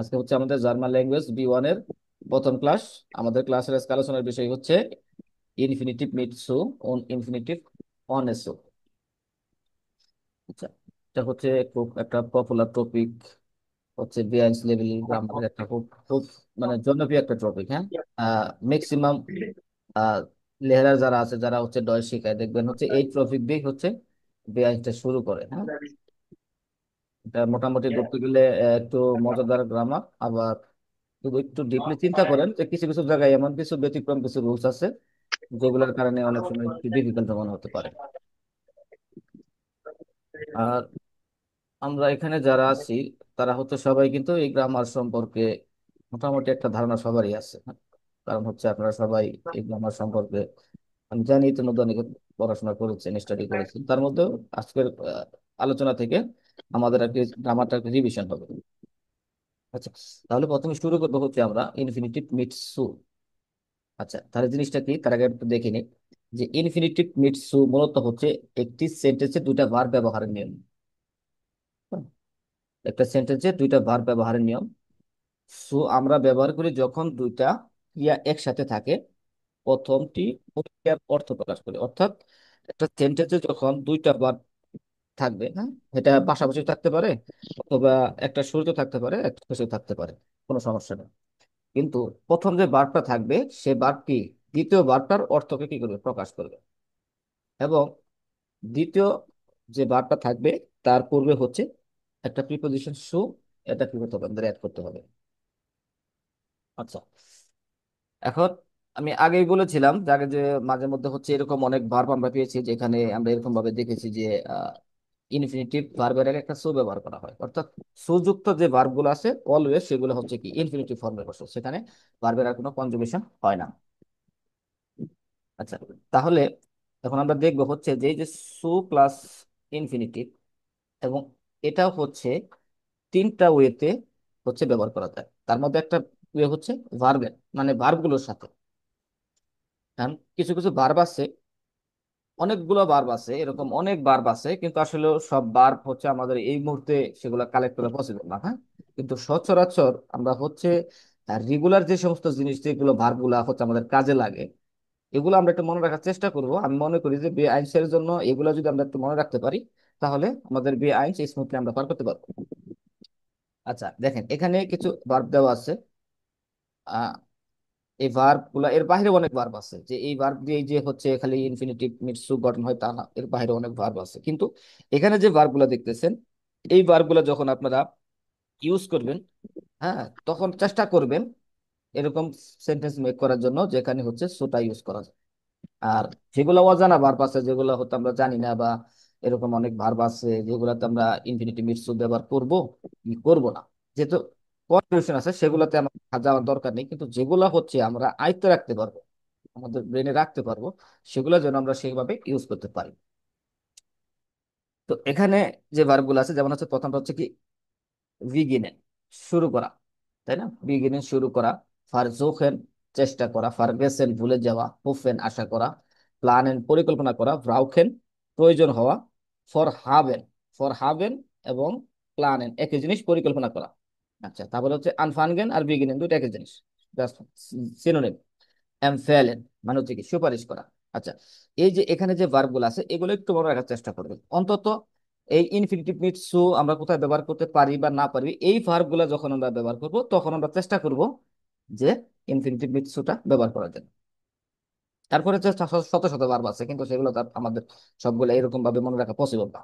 আজকে হচ্ছে আমাদের জার্মান ল্যাঙ্গুয়েজ B1 এর প্রথম ক্লাস। আমাদের ক্লাসের আজকে আলোচনার বিষয় হচ্ছে ইনফিনিটিভ মিটসু অন ইনফিনিটিভ অনেসো। আচ্ছা, এটা হচ্ছে খুব একটা পপুলার টপিক, হচ্ছে বিআইএনস লেভেল গ্রামারের একটা খুব খুব মানে জনপ্রিয় একটা টপিক। হ্যাঁ, ম্যাক্সিমাম লেহারা যারা আছে, যারা হচ্ছে ডয় শিখায়, দেখবেন হচ্ছে এই টপিক দিয়ে হচ্ছে বিআইএনসটা শুরু করে। হ্যাঁ, এটা মোটামুটি ধরতে গেলে একটু মজাদার গ্রামার। আবার যদি একটু ডিপলি চিন্তা করেন যে কিছু কিছু জায়গায় এমন কিছু ব্যতিক্রম কিছু রুলস আছে যেগুলোর কারণে অনেক সময় একটু ডিফিকাল্ট মনে হতে পারে। আর আমরা এখানে যারা আছি তারা হচ্ছে সবাই কিন্তু এই গ্রামার সম্পর্কে মোটামুটি একটা ধারণা সবারই আছে। কারণ হচ্ছে আপনারা সবাই এই গ্রামার সম্পর্কে, আমি জানি তো নতুন পড়াশোনা করেছেন, স্টাডি করেছেন। তার মধ্যেও আজকের আলোচনা থেকে আমাদের আর কি গ্রামারটা রিভিশন হবে। আচ্ছা, তাহলে প্রথমে শুরু করবো হচ্ছে আমরা ইনফিনিটিভ মিটসু। আচ্ছা, তাহলে জিনিসটা কি তার আগে একটু দেখে নিই যে ইনফিনিটিভ মিটসু মূলত হচ্ছে একটি সেন্টেন্সে দুইটা ভার্ব ব্যবহারের নিয়ম। হুম, একটা সেন্টেন্সে দুইটা ভার্ব ব্যবহারের নিয়ম। সো আমরা ব্যবহার করি যখন দুইটা ক্রিয়া একসাথে থাকে। প্রথমটি মূল ক্রিয়ার অর্থ প্রকাশ করে, অর্থাৎ একটা সেন্টেন্সে যখন দুইটা ভার্ব থাকবে, হ্যাঁ, এটা পাশাপাশি থাকতে পারে অথবা একটা শুরুতে থাকতে পারে, একটা শেষে থাকতে পারে, কোনো সমস্যা নেই। কিন্তু প্রথম যে ভার্বটা থাকবে সে ভার্বটি দ্বিতীয় ভার্বটার অর্থকে কি করবে, প্রকাশ করবে। এবং দ্বিতীয় যে ভার্বটা থাকবে তার পূর্বে হচ্ছে একটা প্রিপোজিশন সু, এটা কি করতে হবে, আমাদের অ্যাড করতে হবে। আচ্ছা, এখন আমি আগেই বলেছিলাম যে আগে যে মাঝে মধ্যে হচ্ছে এরকম অনেক ভার্ব আমরা পেয়েছি যেখানে আমরা এরকম ভাবে দেখেছি যে ইনফিনিটিভ ভার্বের আগে একটা সু ব্যবহার করা হয়, অর্থাৎ সুযুক্ত যে ভার্ব গুলো আছে অলওয়েজ সেগুলো হচ্ছে কি ইনফিনিটিভ ফর্মে বসে, সেখানে ভার্বের আর কোনো কনজুগেশন হয় না। আচ্ছা, তাহলে এখন আমরা দেখবো হচ্ছে যে এই যে সু প্লাস ইনফিনিটিভ, এবং এটাও হচ্ছে তিনটা ওয়েতে হচ্ছে ব্যবহার করা যায়। তার মধ্যে একটা ওয়ে হচ্ছে ভার্বের, মানে ভার্বগুলোর সাথে। কারণ কিছু কিছু ভার্ব আছে, অনেকগুলো বার্ব আছে, এরকম অনেক বার্ব আছে, কিন্তু আসলে সব বার্ব হচ্ছে আমাদের এই মুহূর্তে সেগুলো কালেক্ট করা পসিবল না। হ্যাঁ, কিন্তু সচরাচর আমরা হচ্ছে রেগুলার যে সমস্ত জিনিস যেগুলো ভার্ব গুলা হচ্ছে আমাদের কাজে লাগে, এগুলো আমরা একটু মনে রাখার চেষ্টা করব। আমি মনে করি যে বে আইনসের জন্য এগুলো যদি আমরা একটু মনে রাখতে পারি তাহলে আমাদের বে আইনস স্মুথলি আমরা পার করতে পারবো। আচ্ছা, দেখেন এখানে কিছু ভার্ব দেওয়া আছে। এই ভার্ব গুলা এর বাইরে অনেক ভার্ব আছে, যে এই ভার্ব দিয়ে যে হচ্ছে খালি ইনফিনিটিভ মিটসু গঠন হয় তা না, এর বাইরে অনেক ভার্ব আছে। কিন্তু এখানে যে ভার্ব গুলা দেখতেছেন, এই ভার্ব গুলা যখন আপনারা ইউজ করবেন, হ্যাঁ, তখন চেষ্টা করবেন এরকম সেন্টেন্স মেক করার জন্য যেখানে হচ্ছে সোটা ইউজ করা যায়। আর যেগুলো অজানা ভার্ব আছে, যেগুলো হয়তো আমরা জানি না, বা এরকম অনেক ভার্ব আছে যেগুলাতে আমরা ইনফিনিটিভ মিটসু ব্যবহার করব কি করব না, যেহেতু কনফিউশন আছে, সেগুলোতে আমার যাওয়ার দরকার নেই। কিন্তু যেগুলো হচ্ছে আমরা আয়ত্তে রাখতে পারবো, আমাদের ব্রেনে রাখতে পারবো, সেগুলো যেন আমরা সেইভাবে ইউজ করতে পারি। তো এখানে যে ভার্বগুলো আছে, যেমন হচ্ছে প্রথমটা হচ্ছে কি বিগিনেন, শুরু করা, তাই না? বিগিনেন শুরু করা, ফারজোখেন চেষ্টা করা, ফারগেসেন ভুলে যাওয়া, হোফেন আশা করা, প্ল্যানেন পরিকল্পনা করা, ভ্রাউখেন প্রয়োজন হওয়া, ফর হাবেন, ফর হাবেন এবং প্ল্যানেন একই জিনিস, পরিকল্পনা করা। আচ্ছা, তারপরে হচ্ছে আনফানগেন আর বিগিনেন দুটো একই জিনিস, জাস্ট সিনোনিম। এমফেলেন মানে হচ্ছে কি সুপারিশ করা। আচ্ছা, এই যে এখানে যে ভার্ব গুলো আছে এগুলো একটু মনে রাখার চেষ্টা করবেন অন্তত। এই ইনফিনিটিভ মিটসু আমরা কোথায় ব্যবহার করতে পারি বা না পারি, এই ভার্ব গুলা যখন আমরা ব্যবহার করব তখন আমরা চেষ্টা করব যে ইনফিনিটিভ মিটসুটা ব্যবহার করার জন্য। তারপরে যে শত শত ভার্ব আছে, কিন্তু সেগুলো তার আমাদের সবগুলো এরকম ভাবে মনে রাখা পসিবল না।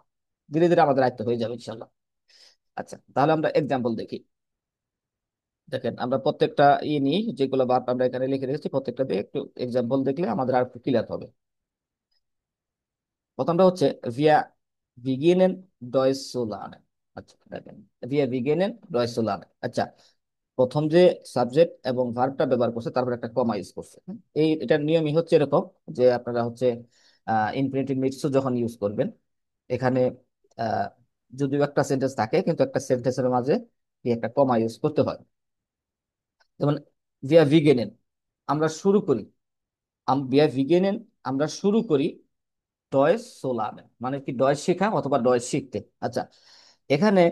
ধীরে ধীরে আমাদের আয়ত্ত হয়ে যাবে ইনশাল্লাহ। আচ্ছা, তাহলে আমরা এক্সাম্পল দেখি। দেখেন আমরা প্রত্যেকটা নিই, যেগুলো ভার্ব আমরা এখানে লিখে রেখেছি প্রত্যেকটা দিয়ে একটু এক্সাম্পল দেখলে আমাদের আর একটু ক্লিয়ার হবে। প্রথমটা হচ্ছে ভিয়া বিগিনেন ডয়েস সোলানে। আচ্ছা, দেখেন ভিয়া বিগিনেন ডয়েস সোলানে। আচ্ছা, প্রথম যে সাবজেক্ট এবং ভার্বটা ব্যবহার করছে তারপর একটা কমা ইউজ করছে। এই এটার নিয়মই হচ্ছে এরকম যে আপনারা হচ্ছে ইনফিনিটিভ মিটসও যখন ইউজ করবেন, এখানে আহ, যদিও একটা সেন্টেন্স থাকে কিন্তু একটা সেন্টেন্সের মাঝে এই একটা কমা ইউজ করতে হয়। যেমন ভিয়া বিগিনেন আমরা শুরু করি, ভিয়া বিগিনেন আমরা শুরু করি ডয়েস সোলানে, মানে কি ডয়েস শেখা অথবা ডয়েস শিখতে। আচ্ছা, এখানে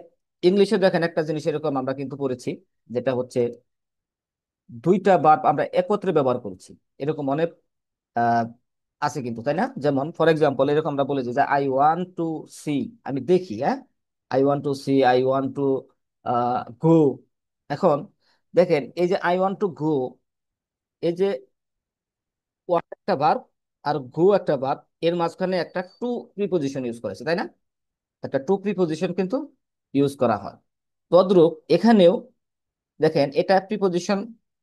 ইংলিশে দেখেন একটা জিনিস এরকম আমরা কিন্তু পড়েছি যেটা হচ্ছে দুইটা ভার্ব আমরা একত্রে ব্যবহার করছি, এরকম অনেক আহ, আছে কিন্তু, তাই না? যেমন ফর এক্সাম্পল এরকম আমরা বলেছি যে আই ওয়ান্ট টু সি, আমি দেখি, হ্যাঁ, I want to see, I want to go. এখন দেখেন এই যে আই ওয়ান্ট টু গো, এই যে ওয়ান একটা ভার্ব আর গো একটা ভার্ব, এর মাঝখানে একটা টু প্রিপোজিশন ইউজ করেছে, তাই না? একটা টু প্রিপোজিশন কিন্তু ইউজ করা হয়। তদ্রূপ এখানেও দেখেন এটা প্রিপোজিশন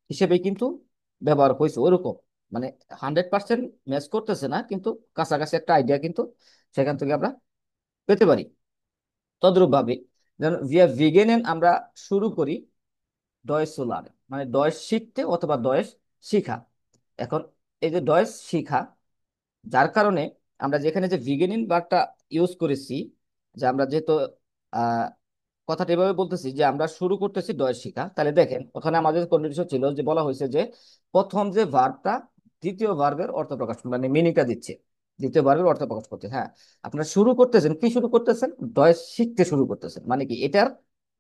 হিসেবে কিন্তু ব্যবহার হয়েছে ওইরকম, মানে 100% ম্যাচ করতেছে না, কিন্তু কাছাকাছি একটা আইডিয়া কিন্তু সেখান থেকে আমরা পেতে পারি। তদ্রূপ ভাবে যেমন ভিয়া ভিগেনেন আমরা শুরু করি ডয়েস সোলার, মানে ডয়েস শিখতে অথবা ডয়েস শিখা। এখন এই যে ডয়েস শিখা, যার কারণে আমরা যেখানে যে ভিগেনিন ভার্বটা ইউজ করেছি, যে আমরা যেহেতু আহ কথাটা এভাবে বলতেছি যে আমরা শুরু করতেছি ডয়ের শিখা, তাহলে দেখেন ওখানে আমাদের কন্ডিশন ছিল যে বলা হয়েছে যে প্রথম যে ভার্বটা দ্বিতীয় ভার্বের অর্থ প্রকাশ মানে মিনিংটা দিচ্ছে, দ্বিতীয় ভার্বের অর্থ প্রকাশ করতে। হ্যাঁ, আপনারা শুরু করতেছেন, কি শুরু করতেছেন? ডয়ের শিখতে শুরু করতেছেন, মানে কি এটার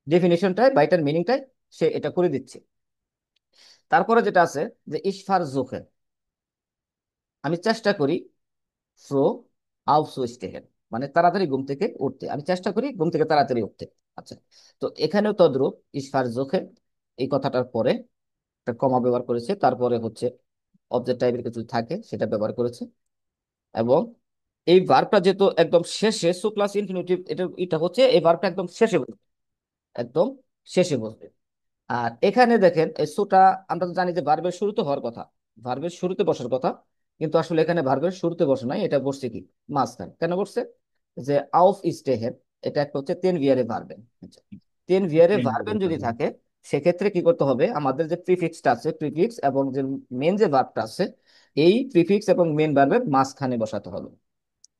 ডেফিনেশনটাই বা এটার মিনিংটাই সে এটা করে দিচ্ছে। তারপরে যেটা আছে যে ইশফার জোখে, আমি চেষ্টা করি, ফ্রো আউসোস্টেহেন, মানে তাড়াতাড়ি ঘুম থেকে উঠতে, আমি চেষ্টা করি ঘুম থেকে তাড়াতাড়ি উঠতে। আচ্ছা, তো এখানেও তদ্রূপ ইসফার জোখে এই কথাটার পরে একটা কমা ব্যবহার করেছে, তারপরে হচ্ছে অবজেক্ট টাইপের কিছু থাকে সেটা ব্যবহার করেছে। এবং এই ভার্বটা যেহেতু একদম শেষে, সু প্লাস ইনফিনিটিভ, এটা হচ্ছে এই ভার্বটা একদম শেষে বসবে, একদম শেষে বসবে। আর এখানে দেখেন এই সুটা, আমরা তো জানি যে ভার্বের শুরুতে হওয়ার কথা, ভার্বের শুরুতে বসার কথা, কিন্তু আসলে এখানে ভার্বের শুরুতে বসে নাই, এটা বসছে কি মাঝখানে। কেন বসছে? যে আউফ স্টেহেন, এটা একটা হচ্ছে তেন ভিয়ারে ভার্বেন। তেন ভিয়ারে ভার্বেন যদি থাকে, সেক্ষেত্রে কি করতে হবে, আমাদের যে প্রিফিক্সটা আছে, প্রিফিক্স এবং যে মেন যে ভার্বটা আছে, এই প্রিফিক্স এবং মেন ভার্বের মাঝখানে বসাতে হবে।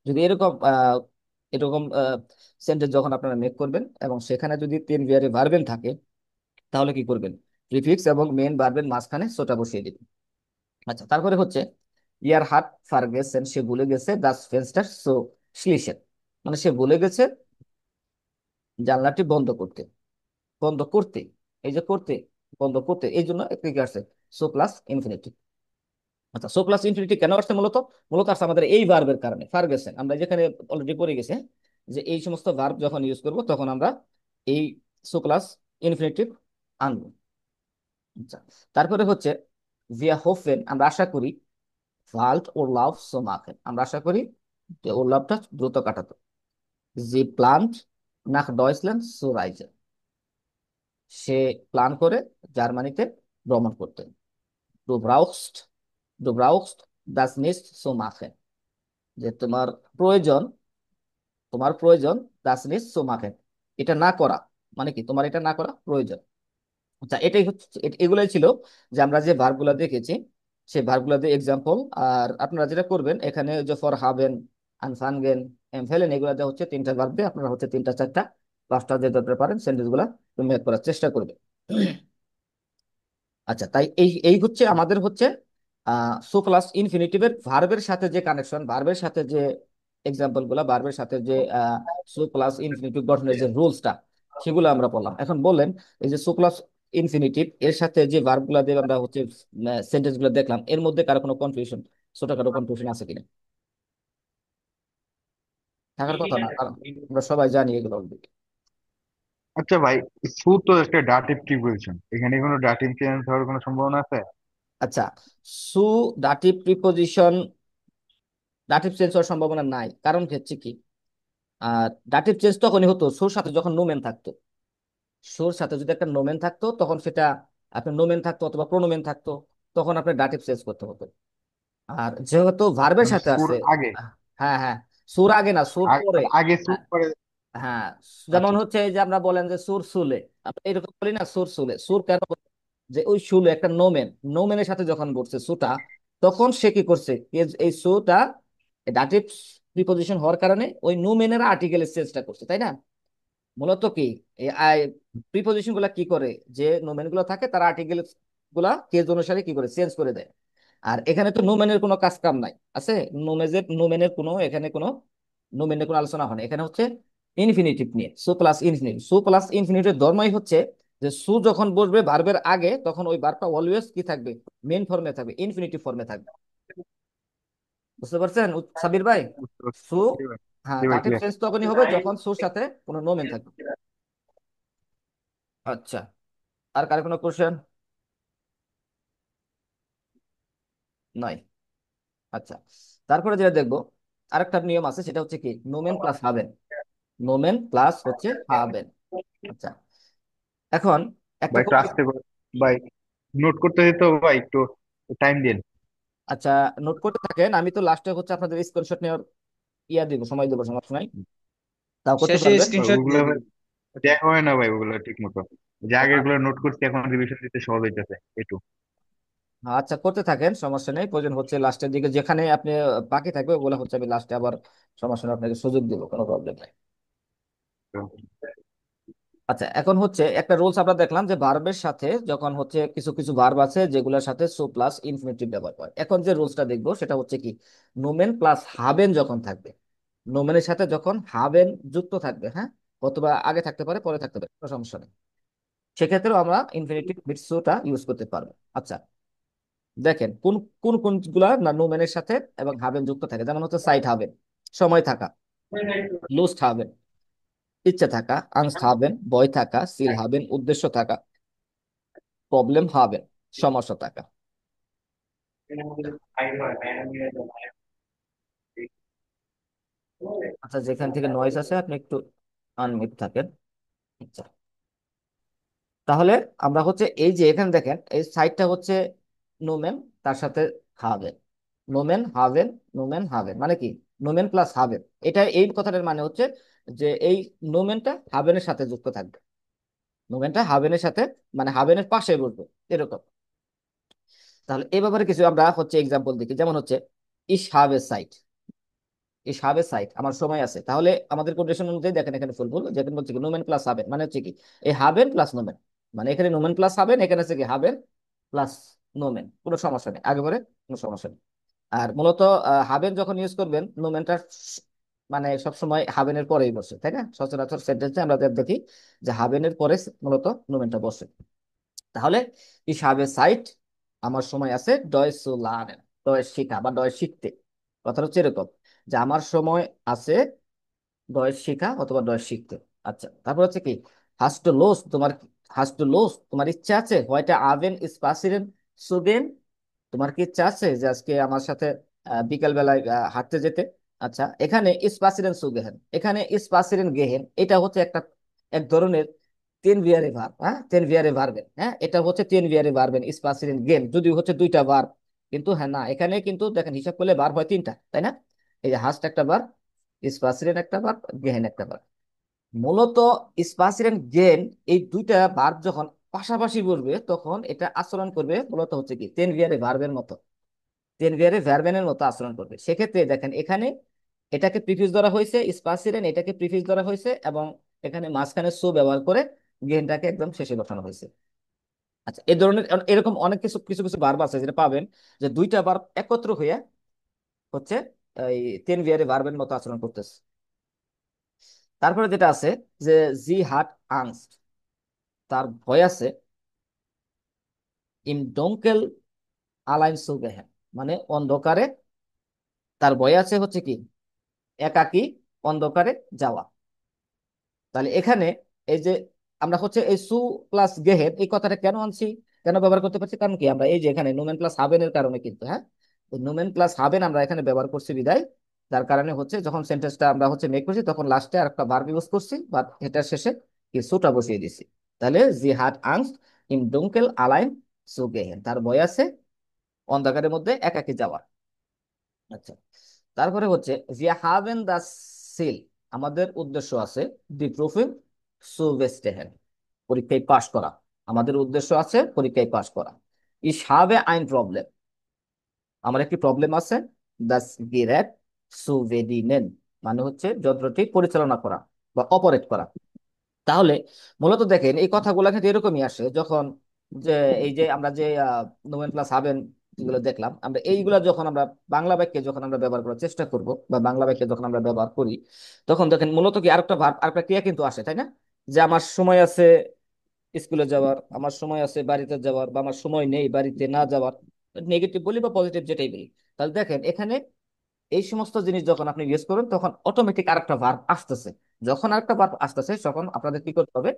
যদি এরকম এরকম সেন্টেন্স যখন আপনারা মেক করবেন এবং সেখানে যদি তেন ভিয়ারে ভার্বেন থাকে, তাহলে কি করবেন? প্রিফিক্স এবং মেন ভার্বের মাঝখানে সোটা বসিয়ে দিবেন। আচ্ছা, তারপরে হচ্ছে ইয়ার হাট ফার্গেসেন, সে ভুলে গেছে দাস ফেন্সটার সো শ্লিশেন, মানে সে ভুলে গেছে জানলাটি বন্ধ করতে, বন্ধ করতে, এই যে করতে, বন্ধ করতে, এই জন্য একটা কি আসছে, সো প্লাস ইনফিনিটি। আচ্ছা, সো প্লাস ইনফিনিটি কেন আসছে? মূলত মূলত আসছে আমাদের এই ভার্বের কারণে, ফার্গেসেন আমরা যেখানে অলরেডি পড়ে গেছে, হ্যাঁ, যে এই সমস্ত ভার্ব যখন ইউজ করব তখন আমরা এই সো প্লাস ইনফিনিটিভ আনবো। আচ্ছা, তারপরে হচ্ছে ভিয়া হোফেন আমরা আশা করি, ভাল্ট ওর লাভ সো মাখেন, আমরা আশা করি যে ওর লাভটা দ্রুত কাটাতো। জি প্লান্ট নাক ডয়সল্যান্ড সো রাইজে, সে প্ল্যান করে জার্মানিতে ভ্রমণ করতে। ডু ব্রাউকস্ট, ডু ব্রাউকস্ট দাস নিস্ট সো মাখেন, যে তোমার প্রয়োজন, তোমার প্রয়োজন দাস নিস্ট সো মাখেন, এটা না করা, মানে কি তোমার এটা না করা প্রয়োজন। আচ্ছা, এটাই হচ্ছে এগুলাই ছিল যে আমরা যে ভার্বগুলো দেখেছি, সেই ভার্বগুলো দিয়ে এক্সাম্পল। আর আপনারা যেটা করবেন এখানে যে ফর হাবেন, আনফানগেন, এমফেলেন, এগুলাতে হচ্ছে তিনটা ভার্ব দিয়ে আপনারা হচ্ছে তিনটা চারটা পাঁচটা যে ধরতে পারেন সেন্টেন্স গুলা মেক করার চেষ্টা করবেন। আচ্ছা, তাই এই এই হচ্ছে আমাদের হচ্ছে সো প্লাস ইনফিনিটিভের ভার্বের সাথে যে কানেকশন, ভার্বের সাথে যে এক্সাম্পল গুলা, ভার্বের সাথে যে সো প্লাস ইনফিনিটিভ গঠনের যে রুলসটা, সেগুলো আমরা বললাম। এখন বললেন এই যে সো প্লাস ইনফিনিটিভ এর সাথে যে ভার্ব গুলা দিয়ে আমরা হচ্ছে সেন্টেন্স গুলো দেখলাম, এর মধ্যে কারো কোনো কনফিউশন, ছোটখাটো কনফিউশন আছে কিনা? থাকার কথা না, কারণ আমরা সবাই জানি এগুলো already। আচ্ছা ভাই, সু তো একটা ডাটিভ প্রিপোজিশন, এখানে কোনো ডাটিভ চেঞ্জ হওয়ার কোনো সম্ভাবনা আছে? আচ্ছা, সু ডাটিভ প্রিপোজিশন, ডাটিভ চেঞ্জ হওয়ার সম্ভাবনা নাই, কারণ হচ্ছে কি, আর ডাটিভ চেঞ্জ তখনই হতো সোর সাথে যখন নোমেন থাকতো। সোর সাথে যদি একটা নোমেন থাকতো তখন সেটা, আপনার নোমেন থাকতো অথবা প্রোনোমেন থাকতো, তখন আপনার ডাটিভ চেঞ্জ করতে হতো। আর যেহেতু ভার্বের মানে সাথে সুর আছে, আগে? হ্যাঁ হ্যাঁ, সুর আগে না, সুর পরে। আগে সুর পরে? হ্যাঁ, যেমন আচ্ছা। হচ্ছে এই যে আমরা বলেন যে সুর সুলে, আমরা এরকম বলি না, সুর সুলে, সুর কেন বলি? যে ওই সুলে একটা নোমেন, নোমেনের সাথে যখন বলছে সুটা, তখন সে কি করছে, এই সুটা ডাটিভ প্রিপোজিশন হওয়ার কারণে ওই নোমেনের আর্টিকেলের চেঞ্জটা করছে, তাই না? মূলত কি এই প্রিপোজিশন গুলা কি করে, যে নোমেন গুলো থাকে তার আর্টিকেল গুলা কেস অনুসারে কি করে চেঞ্জ করে দেয়। আর এখানে তো নোমেনের কোনো কাজ কাম নাই আছে, নোমেনের কোনো এখানে কোনো আলোচনা হয় না, এখানে হচ্ছে ইনফিনিটিভ নিয়ে, so plus infinitive. So plus infinitive ধর্মই হচ্ছে যে সু যখন বসবে ভার্বের আগে, তখন ওই ভার্বটা অলওয়েজ কি থাকবে? মেইন ফর্মে থাকবে, ইনফিনিটিভ ফর্মে থাকবে। বুঝতে পারছেন সাবির ভাই? বুঝতে সু, পারছি। জি ভাই। হ্যাঁ, জি ভাই, দাটিভ ক্লিয়ার। সেন্স তখনই হবে যখন সুর সাথে কোনো নোমেন থাকবে। আচ্ছা, আর কার কোনো কোশ্চেন? নাই। আচ্ছা, তারপরে যেটা দেখবো, আরেকটা নিয়ম আছে, সেটা হচ্ছে কি নোমেন প্লাস হাবেন। নোমেন প্লাস হচ্ছে হাবেন। আচ্ছা, এখন একটা ভাই একটু পদ্ধতি। আসতে পারে ভাই, নোট করতে দিতে ভাই, একটু টাইম দিন। আচ্ছা, নোট করতে থাকেন, আমি তো লাস্টে হচ্ছে আপনাদের স্ক্রিনশট নেওয়ার ইয়া দিব, সময় দেবো, সমস্যা নাই। তাও করতে শেষে পারবেন। স্ক্রিনশট ওগুলো দিয়ে ভাই দিবেন। দেখা হয় না ভাই, ওগুলো ঠিক মতো। যে ও, আগের গুলো নোট করছি, এখন রিভিশন দিতে সহজ হইতেছে একটু। আচ্ছা, করতে থাকেন, সমস্যা নেই। প্রয়োজন হচ্ছে লাস্টের দিকে যেখানে আপনি বাকি থাকবে ওগুলো হচ্ছে আমি লাস্টে আবার সমস্যা নেই আপনাকে সুযোগ দিব, কোনো প্রবলেম নাই। আচ্ছা, এখন হচ্ছে একটা রুলস আমরা দেখলাম যে ভার্বের সাথে যখন হচ্ছে কিছু কিছু ভার্ব আছে যেগুলোর সাথে সো প্লাস ইনফিনিটিভ ব্যবহার করে। এখন যে রুলসটা দেখবো সেটা হচ্ছে কি, নোমেন প্লাস হাবেন যখন থাকবে, নোমেনের সাথে যখন হাবেন যুক্ত থাকবে, হ্যাঁ, অথবা আগে থাকতে পারে পরে থাকতে পারে, কোনো সমস্যা নেই, সেক্ষেত্রেও আমরা ইনফিনিটিভ উইথ সোটা ইউজ করতে পারবো। আচ্ছা, দেখেন কোন কোন কোনগুলা না নোমেনের সাথে এবং হাবেন যুক্ত থাকে, যেমন হচ্ছে সাইট হাবেন, সময় থাকা; লুস্ট হাবেন, ইচ্ছে থাকা; আনস্ট হাবেন, ভয় থাকা; সিল হাবেন, উদ্দেশ্য থাকা; প্রবলেম হাবেন, সমস্যা থাকা। আচ্ছা, যেখান থেকে নয়েজ আছে আপনি একটু আনমিউট থাকেন। আচ্ছা, তাহলে আমরা হচ্ছে এই যে এখানে দেখেন এই সাইডটা হচ্ছে নোমেন, তার সাথে হাবেন, নোমেন হাবেন, নোমেন হাবেন মানে কি, নোমেন প্লাস হাবেন। এটা এই কথাটার মানে হচ্ছে যে এই নোমেনটা হাবেনের সাথে যুক্ত থাকবে, নোমেনটা হাবেনের সাথে মানে হাবেনের পাশে বসবে, এরকম। তাহলে এই ব্যাপারে কিছু আমরা হচ্ছে এক্সাম্পল দেখি, যেমন হচ্ছে ইস হাবে সাইট, এই সাবে সাইট আমার সময় আছে। তাহলে আমাদের কোটেশন অনুযায়ী দেখেন এখানে ফুলফুল যেখানে হচ্ছে কি নোমেন প্লাস হাবেন মানে হচ্ছে কি এই হাবেন প্লাস নোমেন, মানে এখানে নোমেন প্লাস হাবেন, এখানে হচ্ছে কি হাবেন প্লাস নোমেন, কোনো সমস্যা নেই, আগে পরে কোনো সমস্যা নেই। আর মূলত হাবেন যখন ইউজ করবেন নোমেনটা মানে সবসময় হাবেনের পরেই বসে, তাই না? সচরাচর সেন্টেন্সে আমরা দেখি যে হাবেনের পরে মূলত নোমেনটা বসে। তাহলে এই সাবে সাইট আমার সময় আছে ডয় সু লার্নেন, ডয় শিখা বা ডয় শিখতে, কথা হচ্ছে এরকম যে আমার সময় আছে ডয়েশ শেখা অথবা ডয়েশ শিখতে। আচ্ছা, তারপর হচ্ছে কি হাস টু লোস, তোমার হাস টু লোস তোমার ইচ্ছা আছে, হোয়াইট আভেন স্পাসিরেন সুগেন, তোমার কি ইচ্ছা আছে যে আজকে আমার সাথে বিকেল বেলায় হাঁটতে যেতে? আচ্ছা, এখানে স্পাসিরেন সুগেহেন, এখানে স্পাসিরেন গেহেন, এটা হচ্ছে একটা এক ধরনের তিন বিয়ারে ভার্ব, হ্যাঁ, তিন বিয়ারে ভার্বেন, হ্যাঁ, এটা হচ্ছে তিন বিয়ারে ভার্বেন স্পাসিরেন গেন, যদি হচ্ছে দুইটা ভার্ব, কিন্তু হ্যাঁ না, এখানে কিন্তু দেখেন হিসাব করলে ভার্ব হয় তিনটা, তাই না? এই যে হাস্ট একটা ভার্ব, স্পাসিরেন একটা ভার্ব, গেহেন একটা ভার্ব। মূলত স্পাসিরেন গেন এই দুইটা ভার্ব যখন পাশাপাশি বসবে তখন এটা আচরণ করবে মূলত হচ্ছে কি তেন ভিয়ারে ভার্বের মতো, তেন ভিয়ারে ভার্বেনের মতো আচরণ করবে। সেক্ষেত্রে দেখেন এখানে এটাকে প্রিফিক্স ধরা হয়েছে স্পাসিরেন, এটাকে প্রিফিক্স ধরা হয়েছে, এবং এখানে মাঝখানে সো ব্যবহার করে গেনটাকে একদম শেষে বসানো হয়েছে। আচ্ছা, এই ধরনের এরকম অনেক কিছু কিছু কিছু ভার্ব আছে যেটা পাবেন যে দুইটা ভার্ব একত্র হয়ে হচ্ছে এই তেন ভিয়ারে ভার্বের মতো আচরণ করতেছে। তারপরে যেটা আছে যে জি হাট আংস্ট, তার ভয় আছে, ইম ডোঙ্কেল আলাইন সুগেহেন, মানে অন্ধকারে তার ভয় আছে হচ্ছে কি একাকী অন্ধকারে যাওয়া। তাহলে এখানে এই যে আমরা হচ্ছে এই সু প্লাস গেহেন এই কথাটা কেন আনছি, কেন ব্যবহার করতে পারছি, কারণ কি আমরা এই যে এখানে নোমেন প্লাস হাবেনের কারণে কিন্তু, হ্যাঁ, নোমেন প্লাস হাবেন আমরা এখানে ব্যবহার করছি বিদায়, যার কারণে হচ্ছে যখন সেন্টেন্সটা আমরা হচ্ছে মেক করছি তখন লাস্টে আর একটা ভার্ব ইউজ করছি বা এটার শেষে কি সুটা বসিয়ে দিছি। তাহলে জি হাট আংস্ট ইম ডুঙ্কেল আলাইন সু গেহেন, তার ভয় আছে অন্ধকারের মধ্যে একাকী যাওয়া। আচ্ছা, তারপরে হচ্ছে wir haben das Ziel, আমাদের উদ্দেশ্য আছে die Prüfung zu bestehen, পরীক্ষায় পাশ করা, আমাদের উদ্দেশ্য আছে পরীক্ষায় পাশ করা। ich habe ein Problem, আমার একটি প্রবলেম আছে, das Gerät zu bedienen, মানে হচ্ছে যন্ত্রটি পরিচালনা করা বা অপারেট করা। তাহলে মূলত দেখেন এই কথাগুলো কিন্তু এরকমই আসে যখন যে এই যে আমরা যে নোমেন প্লাস হাবেন যেগুলো দেখলাম আমরা, এইগুলা যখন আমরা বাংলা বাক্যে যখন আমরা ব্যবহার করার চেষ্টা করব বা বাংলা বাক্যে যখন আমরা ব্যবহার করি, তখন দেখেন মূলত কি আরেকটা ভার্ব আরেকটা ক্রিয়া কিন্তু আসে, তাই না? যে আমার সময় আছে, স্কুলে যাওয়ার, আমার সময় আছে বাড়িতে যাওয়ার, বা আমার সময় নেই বাড়িতে না যাওয়ার, নেগেটিভ বলি বা পজিটিভ যেটাই বলি। তাহলে দেখেন এখানে এই সমস্ত জিনিস যখন আপনি ইউজ করবেন তখন অটোমেটিক আরেকটা ভার্ব আসতেছে। যখন আরেকটা ভার্ব আসতেছে তখন আপনাদের কি করতে হবে?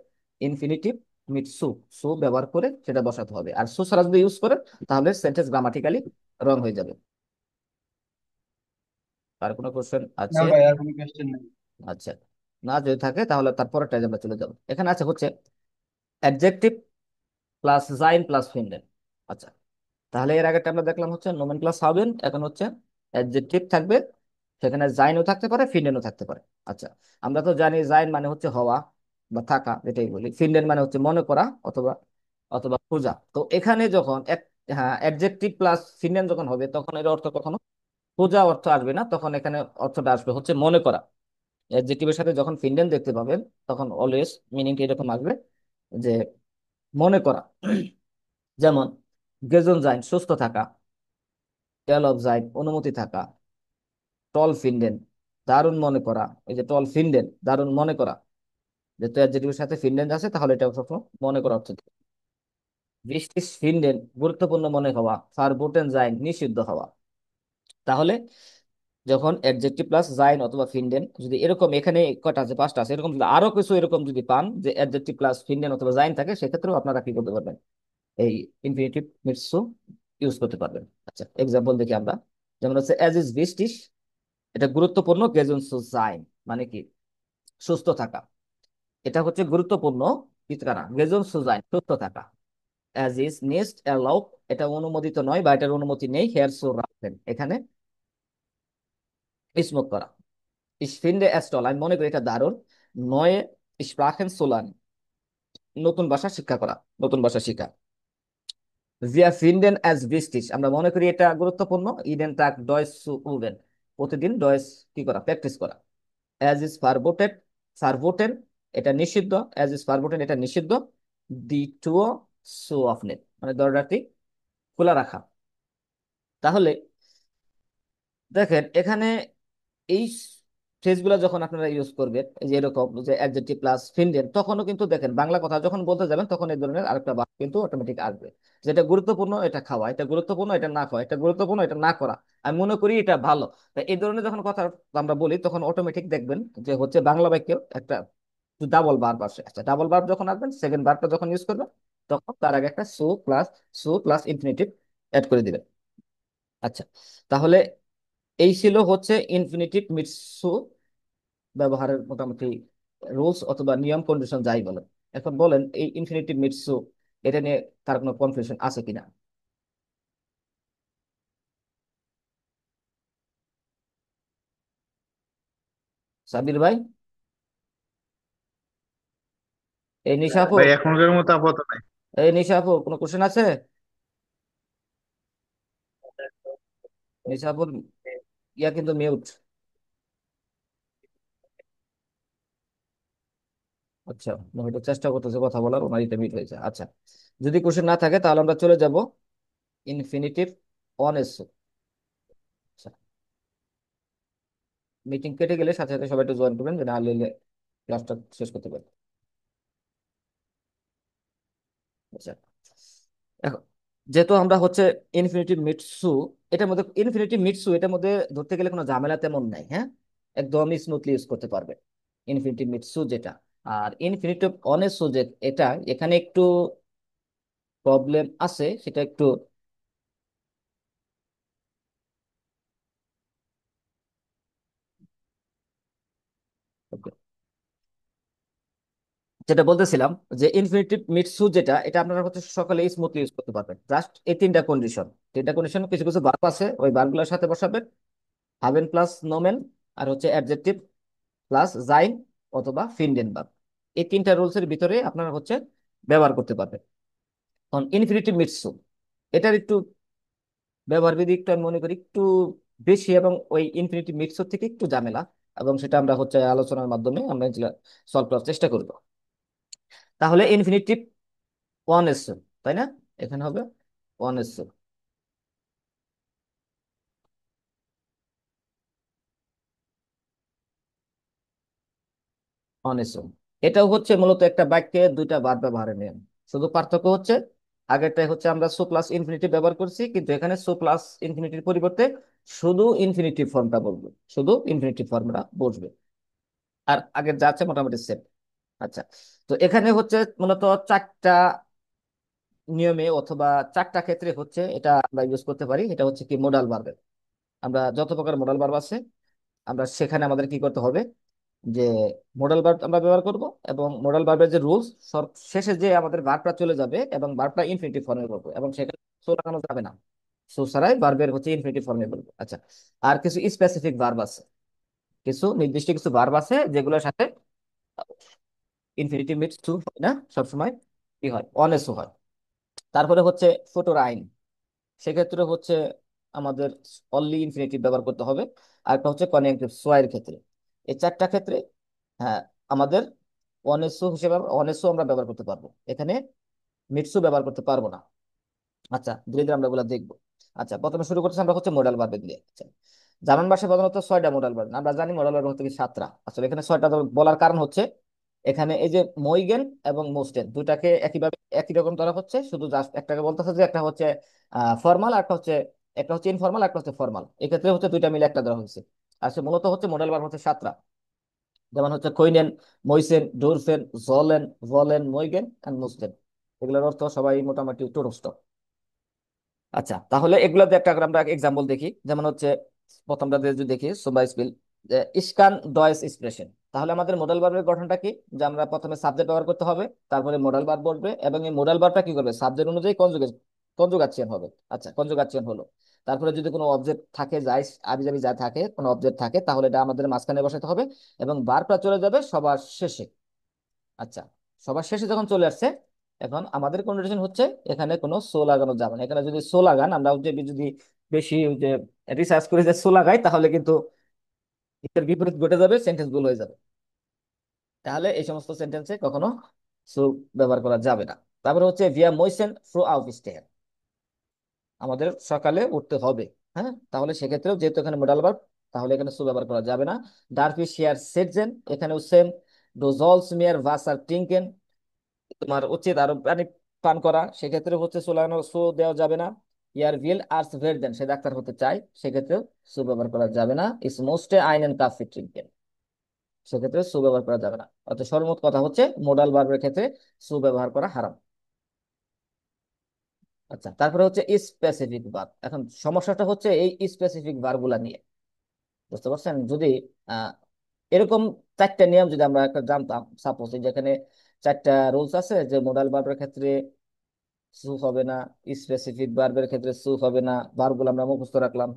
ইনফিনিটিভ উইথ সু, সু ব্যবহার করে সেটা বসাতে হবে। আর সু ছাড়া যদি ইউজ করেন তাহলে সেন্টেন্স গ্রামাটিক্যালি রং হয়ে যাবে। আর কোনো কোশ্চেন না আছে? ভাই, আর কোনো কোয়েশ্চেন নেই। আচ্ছা, না যদি থাকে তাহলে তারপরে আমরা চলে যাব। এখানে আছে হচ্ছে অ্যাডজেক্টিভ প্লাস জাইন প্লাস ফিনডেন। আচ্ছা, তাহলে এর আগেটা আমরা দেখলাম হচ্ছে নোমেন প্লাস হাবেন, এখন হচ্ছে অ্যাডজেক্টিভ থাকবে, সেখানে জাইনও থাকতে পারে ফিনডেনও থাকতে পারে। আচ্ছা, আমরা তো জানি জাইন মানে হচ্ছে হওয়া বা থাকা, এটাই বলি। ফিনডেন মানে হচ্ছে মনে করা অথবা অথবা খোঁজা। তো এখানে যখন এক, হ্যাঁ, অ্যাডজেক্টিভ প্লাস ফিনডেন যখন হবে তখন এর অর্থ কখনো খোঁজা অর্থ আসবে না, তখন এখানে অর্থটা আসবে হচ্ছে মনে করা। অ্যাডজেক্টিভের সাথে যখন ফিনডেন দেখতে পাবেন তখন অলওয়েজ মিনিং এরকম আসবে যে মনে করা। যেমন গেজন জাইন সুস্থ থাকা, টেল অফ জাইন অনুমতি থাকা, টল ফিনডেন দারুণ মনে করা। এই যে টল ফিনডেন দারুণ মনে করা, যেহেতু অ্যাডজেক্টিভের সাথে ফিনডেন আছে তাহলে এটা সবসময় মনে করা অর্থ দিবে। বৃষ্টিস ফিনডেন গুরুত্বপূর্ণ মনে হওয়া, ফারবোটেন জাইন নিষিদ্ধ হওয়া। তাহলে যখন অ্যাডজেক্টিভ প্লাস জাইন অথবা ফিনডেন যদি এরকম, এখানে কয়টা আছে? পাঁচটা আছে। এরকম যদি আরো কিছু এরকম যদি পান যে অ্যাডজেক্টিভ প্লাস ফিনডেন অথবা জাইন থাকে, সেক্ষেত্রেও আপনারা কি করতে পারবেন? এই ইনফিনিটিভ মিটসু ইউজ করতে পারবেন। আচ্ছা, এক্সাম্পল দেখি আমরা। যেমন হচ্ছে অ্যাজ ইজ বৃষ্টিস, এটা গুরুত্বপূর্ণ গেজন সু জাইন, মানে কি? সুস্থ থাকা। এটা হচ্ছে গুরুত্বপূর্ণ কি কারণ? গেজন সু জাইন সুস্থ থাকা। অ্যাজ ইজ নিস্ট অ্যালাউ, এটা অনুমোদিত নয় বা এটার অনুমতি নেই। হেয়ার সু রাখবেন, এখানে স্মোক করা। Ich finde es toll, আমি মনে করি এটা দারুণ। নয় স্প্রাখেন সোলান, নতুন ভাষা শিক্ষা করা, নতুন ভাষা শিক্ষা। Wir finden es wichtig, আমরা মনে করি এটা গুরুত্বপূর্ণ। ইডেন তাক ডয়েস zu üben, প্রতিদিন ডয়েস কি করা? প্র্যাকটিস করা। as is verboten, verboten এটা নিষিদ্ধ, as is verboten এটা নিষিদ্ধ। die Tür zu öffnen, মানে দরজাটি খোলা রাখা। তাহলে দেখেন এখানে এই ফ্রেজগুলো যখন আপনারা ইউজ করবেন, এই যে এরকম যে অ্যাডজেক্টিভ প্লাস ফিনডেন, তখনও কিন্তু দেখেন বাংলা কথা যখন বলতে যাবেন তখন এই ধরনের আরেকটা বাক্য কিন্তু অটোমেটিক আসবে। যেটা গুরুত্বপূর্ণ এটা খাওয়া, এটা গুরুত্বপূর্ণ এটা না খাওয়া, এটা গুরুত্বপূর্ণ এটা না করা, আমি মনে করি এটা ভালো। তাই এই ধরনের যখন কথা আমরা বলি তখন অটোমেটিক দেখবেন যে হচ্ছে বাংলা বাক্যের একটা ডাবল ভার্ব আসে। আচ্ছা, ডাবল ভার্ব যখন আসবেন, সেকেন্ড ভার্বটা যখন ইউজ করবেন তখন তার আগে একটা সু প্লাস ইনফিনিটিভ অ্যাড করে দিবেন। আচ্ছা, তাহলে এই ছিল হচ্ছে ইনফিনিটিভ মিটসু ব্যবহারের মোটামুটি রুলস অথবা নিয়ম কন্ডিশন যাই বলেন। এখন বলেন এই ইনফিনিটিভ মিটসু এটা নিয়ে তার কোনো কনফিউশন আছে কিনা? সাবির ভাই, এই নিশাফু, ভাই এখনকার মতো আপাতত নাই। এই নিশাফু কোনো কোশ্চেন আছে? নিশাফুর ইয়া কিন্তু মিউট। আচ্ছা, হয়তো চেষ্টা করতেছে কথা বলার, ওনার এটা মিউট হয়েছে। আচ্ছা, যদি কোশ্চেন না থাকে তাহলে আমরা চলে যাব ইনফিনিটিভ অনেস্ট। আচ্ছা, মিটিং কেটে গেলে সাথে সাথে সবাই একটু জয়েন করবেন, যে না হলে ক্লাসটা শেষ করতে পারবেন। আচ্ছা, এখন যেহেতু আমরা হচ্ছে ইনফিনিটিভ মিটসু, এটার মধ্যে ধরতে গেলে কোনো ঝামেলা তেমন নাই, হ্যাঁ, একদম স্মুথলি ইউজ করতে পারবে ইনফিনিটিভ মিটসু যেটা। আর ইনফিনিটিভ অনেস্ট যে এটা, এখানে একটু প্রবলেম আছে, সেটা একটু যেটা বলতেছিলাম, যে ইনফিনিটিভ মিটসু যেটা, এটা আপনারা হচ্ছে সকালে স্মুথলি ইউজ করতে পারবেন। জাস্ট এই তিনটা কন্ডিশন কিছু কিছু ভার্ব আছে, ওই ভার্বগুলোর সাথে বসাবেন হাবেন প্লাস নোমেন, আর হচ্ছে অ্যাডজেক্টিভ প্লাস জাইন অথবা ফিনডেন ভার্ব। এই তিনটা রুলস এর ভিতরে আপনারা হচ্ছে ব্যবহার করতে পারবেন। কারণ ইনফিনিটিভ মিটসু এটার একটু ব্যবহার বিধি একটু আমি মনে করি একটু বেশি, এবং ওই ইনফিনিটিভ মিটসু থেকে একটু ঝামেলা, এবং সেটা আমরা হচ্ছে আলোচনার মাধ্যমে আমরা সলভ করার চেষ্টা করব। তাহলে ইনফিনিটিভ ওয়ান এস, তাই না? এখানে হবে ওয়ান এস, ওয়ান এস। এটাও হচ্ছে মূলত একটা বাক্যে দুইটা ভার্ব ব্যবহারের নিয়ম। শুধু পার্থক্য হচ্ছে আগেরটাই হচ্ছে আমরা সো প্লাস ইনফিনিটিভ ব্যবহার করছি, কিন্তু এখানে সো প্লাস ইনফিনিটির পরিবর্তে শুধু ইনফিনিটিভ ফর্মটা বলবো, শুধু ইনফিনিটিভ ফর্মটা বসবে। আর আগের যা আছে মোটামুটি সেম। আচ্ছা, তো এখানে হচ্ছে মূলত চারটা নিয়মে অথবা চারটা ক্ষেত্রে হচ্ছে এটা আমরা ইউজ করতে পারি। এটা হচ্ছে কি মোডাল ভার্বের। আমরা যত প্রকার মোডাল ভার্ব আছে আমরা সেখানে আমাদের কি করতে হবে, যে মোডাল ভার্ব আমরা ব্যবহার করব, এবং মোডাল ভার্বের যে রুলস, সব শেষে যে আমাদের ভার্বটা চলে যাবে এবং ভার্বটা ইনফিনিটিভ ফর্মে বলবো, এবং সেখানে সো লাগানো যাবে না। সো ছাড়াই ভার্বের হচ্ছে ইনফিনিটিভ ফর্মে বলবো। আচ্ছা, আর কিছু স্পেসিফিক ভার্ব আছে, কিছু নির্দিষ্ট কিছু ভার্ব আছে যেগুলোর সাথে ইনফিনিটিভ মিটস টু হয় না, সবসময় কি হয়, অনেসও হয়। তারপরে হচ্ছে ফটোর আইন, সেক্ষেত্রে হচ্ছে আমাদের অনলি ইনফিনিটিভ ব্যবহার করতে হবে। আর একটা হচ্ছে কনজাংটিভ সোয়াইয়ের ক্ষেত্রে। এই চারটা ক্ষেত্রে হ্যাঁ আমাদের অনেসো হিসেবে অনেসো আমরা ব্যবহার করতে পারবো, এখানে মিটসু ব্যবহার করতে পারবো না। আচ্ছা, ধীরে ধীরে আমরা এগুলো দেখবো। আচ্ছা, প্রথমে শুরু করতেছি আমরা হচ্ছে মডাল ভার্বে দিয়ে। আচ্ছা, জার্মান ভাষায় প্রধানত ছয়টা মডাল ভার্ব, আমরা জানি মডাল ভার্ব হচ্ছে কি সাতটা। আসলে এখানে ছয়টা বলার কারণ হচ্ছে এখানে এই যে মইগেন এবং মোস্টেন দুটাকে একইভাবে একই রকম ধরা হচ্ছে, শুধু জাস্ট একটাকে বলতেছে যে একটা হচ্ছে ফর্মাল, আর একটা হচ্ছে ইনফর্মাল, একটা হচ্ছে ফর্মাল। এক্ষেত্রে হচ্ছে দুইটা মিলে একটা ধরা হয়েছে। আসলে মূলত হচ্ছে মডেল ভার্ব হচ্ছে সাতটা, যেমন হচ্ছে কইনেন, মইসেন, ডোরফেন, জলেন, ভলেন, মইগেন এন্ড মোস্টেন। এগুলোর অর্থ সবাই মোটামুটি টুরস্ট। আচ্ছা, তাহলে এগুলোতে একটা করে আমরা এক্সাম্পল দেখি। যেমন হচ্ছে প্রথমটা দিয়ে যদি দেখি সোবাই স্পিল, ইসকান ডয়েস এক্সপ্রেশন। তাহলে আমাদের মোডাল ভার্বের গঠনটা কি, যে আমরা প্রথমে সাবজেক্ট ব্যবহার করতে হবে, তারপরে মোডাল ভার্ব বসবে, এবং এই মোডাল ভার্বটা কি করবে, সাবজেক্ট অনুযায়ী কনজুগেশন হবে। আচ্ছা, কনজুগেশন হলো। তারপরে যদি কোনো অবজেক্ট থাকে, যাই আবি যাবি যা থাকে, কোনো অবজেক্ট থাকে, তাহলে এটা আমাদের মাঝখানে বসাতে হবে, এবং ভার্বটা চলে যাবে সবার শেষে। আচ্ছা, সবার শেষে যখন চলে আসছে, এখন আমাদের কন্ডিশন হচ্ছে এখানে কোনো সো লাগানো যাবে না। এখানে যদি সো লাগান, আমরা যদি বেশি যে রিসার্চ করে যে সো লাগাই, তাহলে কিন্তু এর বিপরীত ঘটে যাবে, সেন্টেন্স ভুল হয়ে যাবে। তাহলে এই সমস্ত সেন্টেন্সে কখনো সো ব্যবহার করা যাবে না। তারপরে হচ্ছে ভিয়া মইসেন ফ্রো আউফ স্টেয়ার, আমাদের সকালে উঠতে হবে। হ্যাঁ, তাহলে সেক্ষেত্রেও যেহেতু এখানে মোডাল ভার্ব, তাহলে এখানে সো ব্যবহার করা যাবে না। ডারফি শেয়ার সেটজেন, এখানেও সেম। ডোজলস মিয়ার ভাসার টিঙ্কেন, তোমার উচিত আরো পানি পান করা, সেক্ষেত্রে হচ্ছে সোলানো সো দেওয়া যাবে না। ইয়ার ভিল আর্স ভেরদেন, সে ডাক্তার হতে চায়, সেক্ষেত্রে সু ব্যবহার করা যাবে না। ইস মোস্টে আইনেন কাফি ট্রিঙ্কেন, সেক্ষেত্রে সু ব্যবহার করা যাবে না। অর্থাৎ সর্বমোট কথা হচ্ছে মোডাল ভার্বের ক্ষেত্রে সু ব্যবহার করা হারাম। আচ্ছা, তারপরে হচ্ছে স্পেসিফিক ভার্ব। এখন সমস্যাটা হচ্ছে এই স্পেসিফিক ভার্বগুলা নিয়ে, বুঝতে পারছেন? যদি আহ এরকম চারটা নিয়ম যদি আমরা একটা জানতাম, সাপোজ যেখানে চারটা রুলস আছে, যে মোডাল ভার্বের ক্ষেত্রে সু হবে না, স্পেসিফিক ভার্বের ক্ষেত্রে সু হবে না, ভার্বগুলো আমরা মুখস্থ রাখলাম।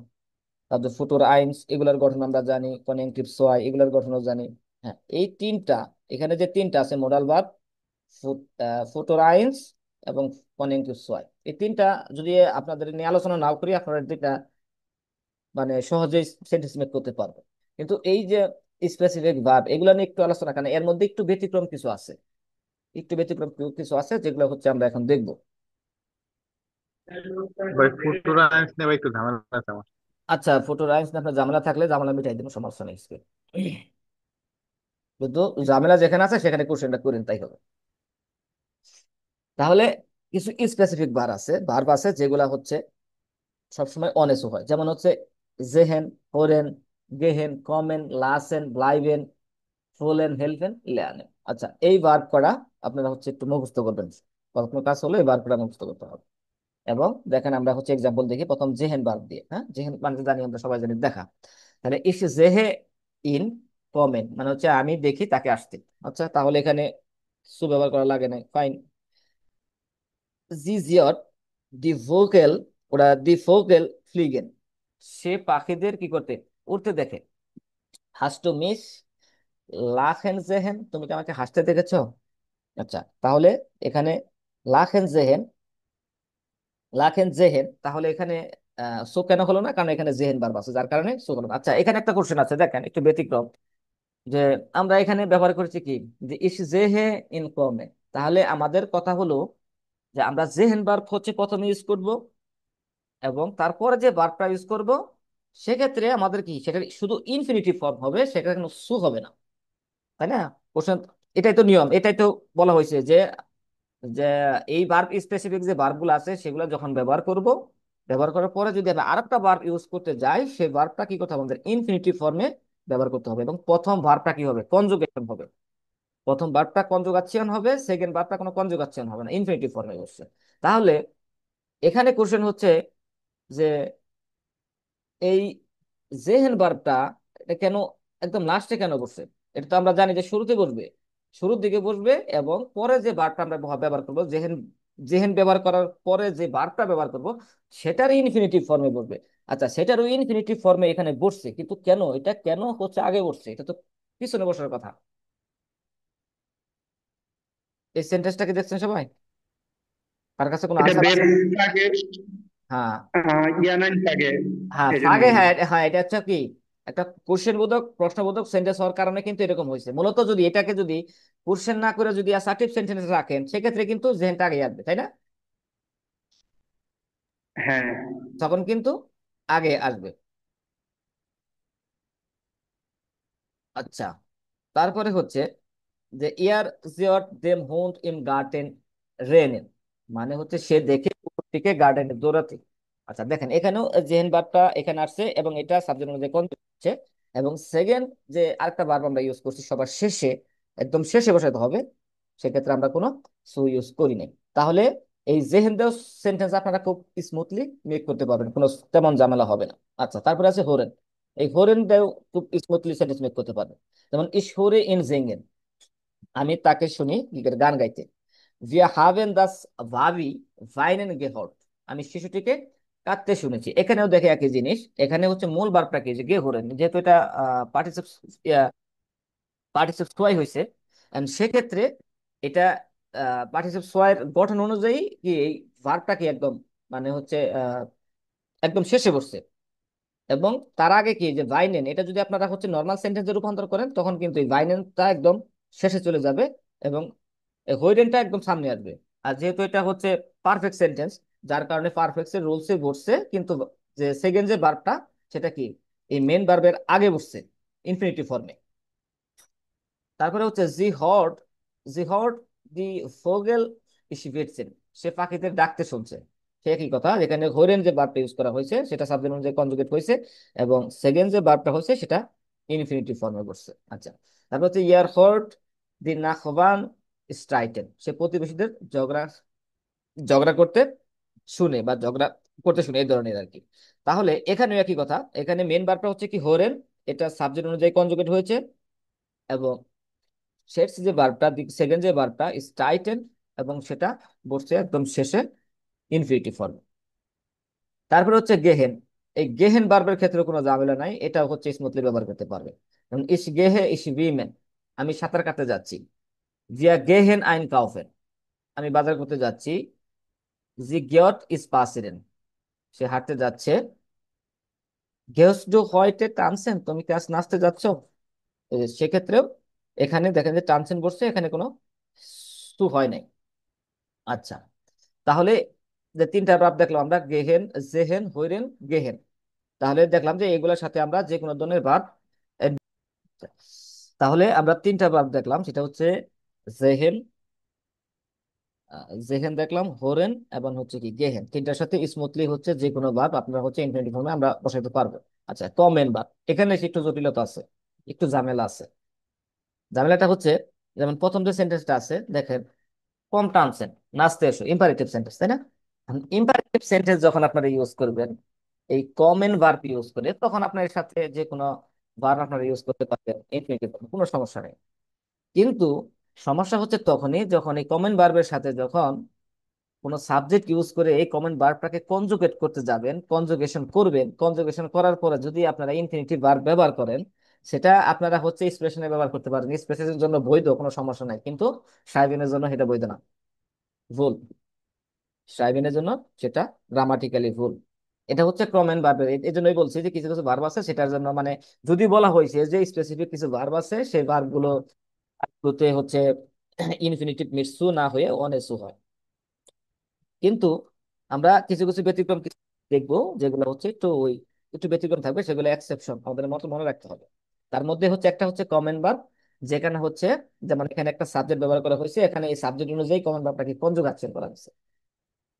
তারপর ফুটোর আইনস, এগুলোর গঠন আমরা জানি, কনেক্টিভ সোয়াই এগুলোর গঠনও জানি। হ্যাঁ, এই তিনটা, এখানে যে তিনটা আছে মোডাল ভার্ব, ফুটোর আইনস এবং কনেক্টিভ সোয়াই, এই তিনটা যদি আপনাদের নিয়ে আলোচনা নাও করি, আপনারা যেটা মানে সহজেই সেন্টেন্স মেক করতে পারবেন। কিন্তু এই যে স্পেসিফিক ভার্ব, এগুলো নিয়ে একটু আলোচনা, কারণ এর মধ্যে একটু ব্যতিক্রম কিছু আছে, একটু ব্যতিক্রম কিছু আছে যেগুলো হচ্ছে আমরা এখন দেখবো। ভাই ফুটুরা সায়েন্স নিয়ে ভাই একটু ঝামেলা আছে আমার। আচ্ছা, ফটো রাইন্স আপনার ঝামেলা থাকলে ঝামেলা মিটাই দেবো, সমস্যা নেই আজকে। কিন্তু ঝামেলা যেখানে আছে সেখানে কোশ্চেনটা করেন, তাই হবে। তাহলে কিছু স্পেসিফিক ভার্ব আছে যেগুলা হচ্ছে সবসময় অনেসো হয়। যেমন হচ্ছে জেহেন, হোরেন, গেহেন, কমেন, লাসেন, ব্লাইবেন, ফোলেন, হেলফেন, লেয়ানেন। আচ্ছা, এই ভার্ব করা আপনারা হচ্ছে একটু মুখস্থ করবেন। কখনো কাজ হলে এই ভার্ব করা মুখস্থ করতে হবে। এবং দেখেন আমরা হচ্ছে এক্সাম্পল দেখি প্রথম জেহেন ভার্ব দিয়ে। হ্যাঁ, জেহেন মানে তো জানি, আমরা সবাই জানি দেখা। তাহলে ইস জেহে ইন কমেন মানে হচ্ছে আমি দেখি তাকে আসতে। আচ্ছা, তাহলে এখানে সু ব্যবহার করা লাগে না, ফাইন। জিজিয়ট দি ভোকেল, ওরা দি ভোকেল ফ্লিগেন, সে পাখিদের কি করতে, উড়তে দেখে। হাসটু মিস লাখেন জেহেন, তুমি কি আমাকে হাসতে দেখেছো? আচ্ছা, তাহলে এখানে লাখেন জেহেন, লাখেন জেহেন, তাহলে এখানে সো কেন হলো না, কারণ এখানে জেহেন বার আছে, যার কারণে সো হলো না। আচ্ছা, এখানে একটা কোশ্চেন আছে, দেখেন একটু ব্যতিক্রম, যে আমরা এখানে ব্যবহার করেছি কি, যে ইস জেহে ইন কমে। তাহলে আমাদের কথা হলো যে আমরা জেহেন ভার্ব হচ্ছে প্রথমে ইউজ করব, এবং তারপরে যে ভার্বটা ইউজ করব সেক্ষেত্রে আমাদের কি, সেটা শুধু ইনফিনিটিভ ফর্ম হবে, সেখানে কোনো সু হবে না, তাই না? কোশ্চেন এটাই তো নিয়ম, এটাই তো বলা হয়েছে যে যে এই ভার্ব স্পেসিফিক যে ভার্বগুলো আছে সেগুলো যখন ব্যবহার করব, ব্যবহার করার পরে যদি আমরা আরেকটা ভার্ব ইউজ করতে যাই, সেই ভার্বটা কি করতে হবে, আমাদের ইনফিনিটিভ ফর্মে ব্যবহার করতে হবে। এবং প্রথম ভার্বটা কি হবে, কনজুগেশন হবে। প্রথম ভার্বটা কনজুগাচ্যন হবে, সেকেন্ড ভার্বটা কোনো কনজুগাচ্যন হবে না, ইনফিনিটিভ ফর্মে বসছে। তাহলে এখানে কোশ্চেন হচ্ছে যে এই জেহেন ভার্বটা এটা কেন একদম লাস্টে কেন বসছে? এটা তো আমরা জানি যে শুরুতে বসবে, শুরুর দিকে বসবে, এবং পরে যে ভার্বটা আমরা ব্যবহার করবো, জেহেন, জেহেন ব্যবহার করার পরে যে ভার্বটা ব্যবহার করব সেটার ইনফিনিটিভ ফর্মে বসবে। আচ্ছা, সেটারও ইনফিনিটিভ ফর্মে এখানে বসছে, কিন্তু কেন, এটা কেন হচ্ছে আগে বসছে? এটা তো পিছনে বসার কথা। এই সেন্টেন্সটাকে দেখছেন সবাই? কার কাছে কোনো এটা আনসার বেস আছে? থাকে, হ্যাঁ, ইয়ানান থাকে, হ্যাঁ এই জন্য ফাগে, বলছি। হ্যাঁ হ্যাঁ, এটা হচ্ছে কি একটা কোশ্চেন বোধক প্রশ্নবোধক সেন্টেন্স হওয়ার কারণে কিন্তু এরকম হয়েছে। মূলত যদি এটাকে যদি কোশ্চেন না করে যদি অ্যাসার্টিভ সেন্টেন্স রাখেন, সেক্ষেত্রে কিন্তু জেনটা আগে আসবে, তাই না? হ্যাঁ। তখন কিন্তু আগে আসবে। আচ্ছা, তারপরে হচ্ছে যে ইয়ার জিওর দেম হুন্ড ইন গার্ডেন রেনেন, মানে হচ্ছে সে দেখে কুকুরটিকে গার্ডেনে দৌড়াতে। আচ্ছা দেখেন, এখানেও জেহেন বারটা এখানে আসছে, এবং এটা সাবজেক্ট অনুযায়ী কোন হচ্ছে। এবং সেকেন্ড যে আরেকটা ভার্ব আমরা ইউজ করছি সবার শেষে, একদম শেষে বসাতে হবে, সেক্ষেত্রে আমরা কোনো সু ইউজ করি নাই। তাহলে এই জেহেন দেও সেন্টেন্স আপনারা খুব স্মুথলি মেক করতে পারবেন, কোনো তেমন ঝামেলা হবে না। আচ্ছা, তারপরে আছে হোরেন। এই হোরেন দেও খুব স্মুথলি সেন্টেন্স মেক করতে পারবেন। যেমন ইস হোরে ইন জেঙ্গেন, আমি তাকে শুনি কি করে গান গাইতে। ভিয়া হাভেন দাস ভাবি ভাইনেন গেহর্ট, আমি শিশুটিকে কাঁদতে শুনেছি। এখানেও দেখে একই জিনিস, এখানে হচ্ছে মূল ভার্বটা কি, যে গেহরেন, যেহেতু এটা পার্টিসিপ পার্টিসিপ সোয়াই হয়েছে, এন্ড সেক্ষেত্রে এটা পার্টিসিপ সোয়াইয়ের গঠন অনুযায়ী কি এই ভার্বটা কি একদম মানে হচ্ছে একদম শেষে বসছে। এবং তার আগে কি যে ভাইনেন, এটা যদি আপনারা হচ্ছে নর্মাল সেন্টেন্সে রূপান্তর করেন, তখন কিন্তু এই ভাইনেনটা একদম শেষে চলে যাবে, এবং হোইডেনটা একদম সামনে আসবে। আর যেহেতু এটা হচ্ছে পারফেক্ট সেন্টেন্স, যার কারণে পারফেক্ট এর রুলসে বসছে, কিন্তু যে সেকেন্ড যে ভার্বটা সেটা কি এই মেন ভার্বের আগে বসছে, ইনফিনিটিভ ফর্মে। তারপরে হচ্ছে জি হর্ড দি ফোগেল ইশভিটসেন, সে পাখিদের ডাকতে শুনছে। সে একই কথা, যেখানে হরেন যে ভার্বটা ইউজ করা হয়েছে সেটা সাবজেক্ট অনুযায়ী কনজুগেট হয়েছে, এবং সেকেন্ড যে ভার্বটা হয়েছে সেটা ইনফিনিটিভ ফর্মে বসছে। আচ্ছা, তারপর হচ্ছে ইয়ার হর্ড দি নাখবান স্ট্রাইটেন, সে প্রতিবেশীদের ঝগড়া ঝগড়া করতে শুনে, বা ঝগড়া করতে শুনে, এই ধরনের আর কি। তাহলে এখানে একই কথা, এখানে মেন ভার্বটা হচ্ছে কি হরেন, এটা সাবজেক্ট অনুযায়ী কনজুগেট হয়েছে, এবং শেষ যে ভার্বটা, সেকেন্ড যে ভার্বটা স্টাইটেন, এবং সেটা বসছে একদম শেষে ইনফিনিটিভ ফর্ম। তারপরে হচ্ছে গেহেন। এই গেহেন ভার্বের ক্ষেত্রে কোনো ঝামেলা নাই, এটা হচ্ছে স্মুথলি ব্যবহার করতে পারবে। যেমন ইস গেহে ইস উইমেন, আমি সাঁতার কাটতে যাচ্ছি। জিয়া গেহেন আইন কাউফেন, আমি বাজার করতে যাচ্ছি। জি গিয়ট ইস পাসিরেন, সে হাঁটতে যাচ্ছে। গেহস ডু হয়টে টানছেন, তুমি কি আজ নাচতে যাচ্ছ? সেক্ষেত্রেও এখানে দেখেন যে টানছেন বসছে, এখানে কোনো সু হয় নাই। আচ্ছা, তাহলে যে তিনটা ভার্ব দেখলাম আমরা, গেহেন, জেহেন, হইরেন, গেহেন। তাহলে দেখলাম যে এগুলোর সাথে আমরা যে কোনো ধরনের ভার্ব, তাহলে আমরা তিনটা ভার্ব দেখলাম, সেটা হচ্ছে জেহেন, জেহেন দেখলাম, হোরেন, এবং হচ্ছে কি গেহেন। তিনটার সাথে স্মুথলি হচ্ছে যে কোনো ভার্ব আপনারা হচ্ছে ইনফিনিটিভ ফর্মে আমরা বসাইতে পারবো। আচ্ছা, কমেন ভার্ব, এখানে একটু জটিলতা আছে, একটু ঝামেলা আছে। ঝামেলাটা হচ্ছে, যেমন প্রথম যে সেন্টেন্সটা আছে দেখেন, কম টানছেন, নাচতে এসো, ইম্পারেটিভ সেন্টেন্স, তাই না? ইম্পারেটিভ সেন্টেন্স যখন আপনারা ইউজ করবেন এই কমন ভার্ব ইউজ করে, তখন আপনার এর সাথে যে কোনো ভার্ব আপনারা ইউজ করতে পারবেন ইনফিনিটিভ, কোনো সমস্যা নেই। কিন্তু সমস্যা হচ্ছে তখনই যখন এই কমন ভার্বের সাথে যখন কোনো সাবজেক্ট ইউজ করে এই কমন ভার্বটাকে কনজুগেট করতে যাবেন, কনজুগেশন করবেন, কনজুগেশন করার পরে যদি আপনারা ইনফিনিটিভ ভার্ব ব্যবহার করেন, সেটা আপনারা হচ্ছে এক্সপ্রেশনে ব্যবহার করতে পারেন, এক্সপ্রেশনের জন্য বৈধ, কোনো সমস্যা নাই, কিন্তু সাইবেনের জন্য সেটা বৈধ না, ভুল। সাইবেনের জন্য সেটা গ্রামাটিক্যালি ভুল। এটা হচ্ছে কমন ভার্বের, এই জন্যই বলছি যে কিছু কিছু ভার্ব আছে সেটার জন্য মানে যদি বলা হয়েছে যে স্পেসিফিক কিছু ভার্ব আছে, সেই ভার্ব গুলোতে হচ্ছে ইনফিনিটিভ মিটসু না হয়ে অনেসু হয়। কিন্তু আমরা কিছু কিছু ব্যতিক্রম দেখবো, যেগুলো হচ্ছে একটু ওই একটু ব্যতিক্রম থাকবে, সেগুলো এক্সেপশন আমাদের মতো মনে রাখতে হবে। তার মধ্যে হচ্ছে একটা হচ্ছে কমন ভার্ব, যেখানে হচ্ছে, যেমন এখানে একটা সাবজেক্ট ব্যবহার করা হয়েছে, এখানে এই সাবজেক্ট অনুযায়ী কমন ভার্বটাকে কনজুগাচ্যন করা হয়েছে।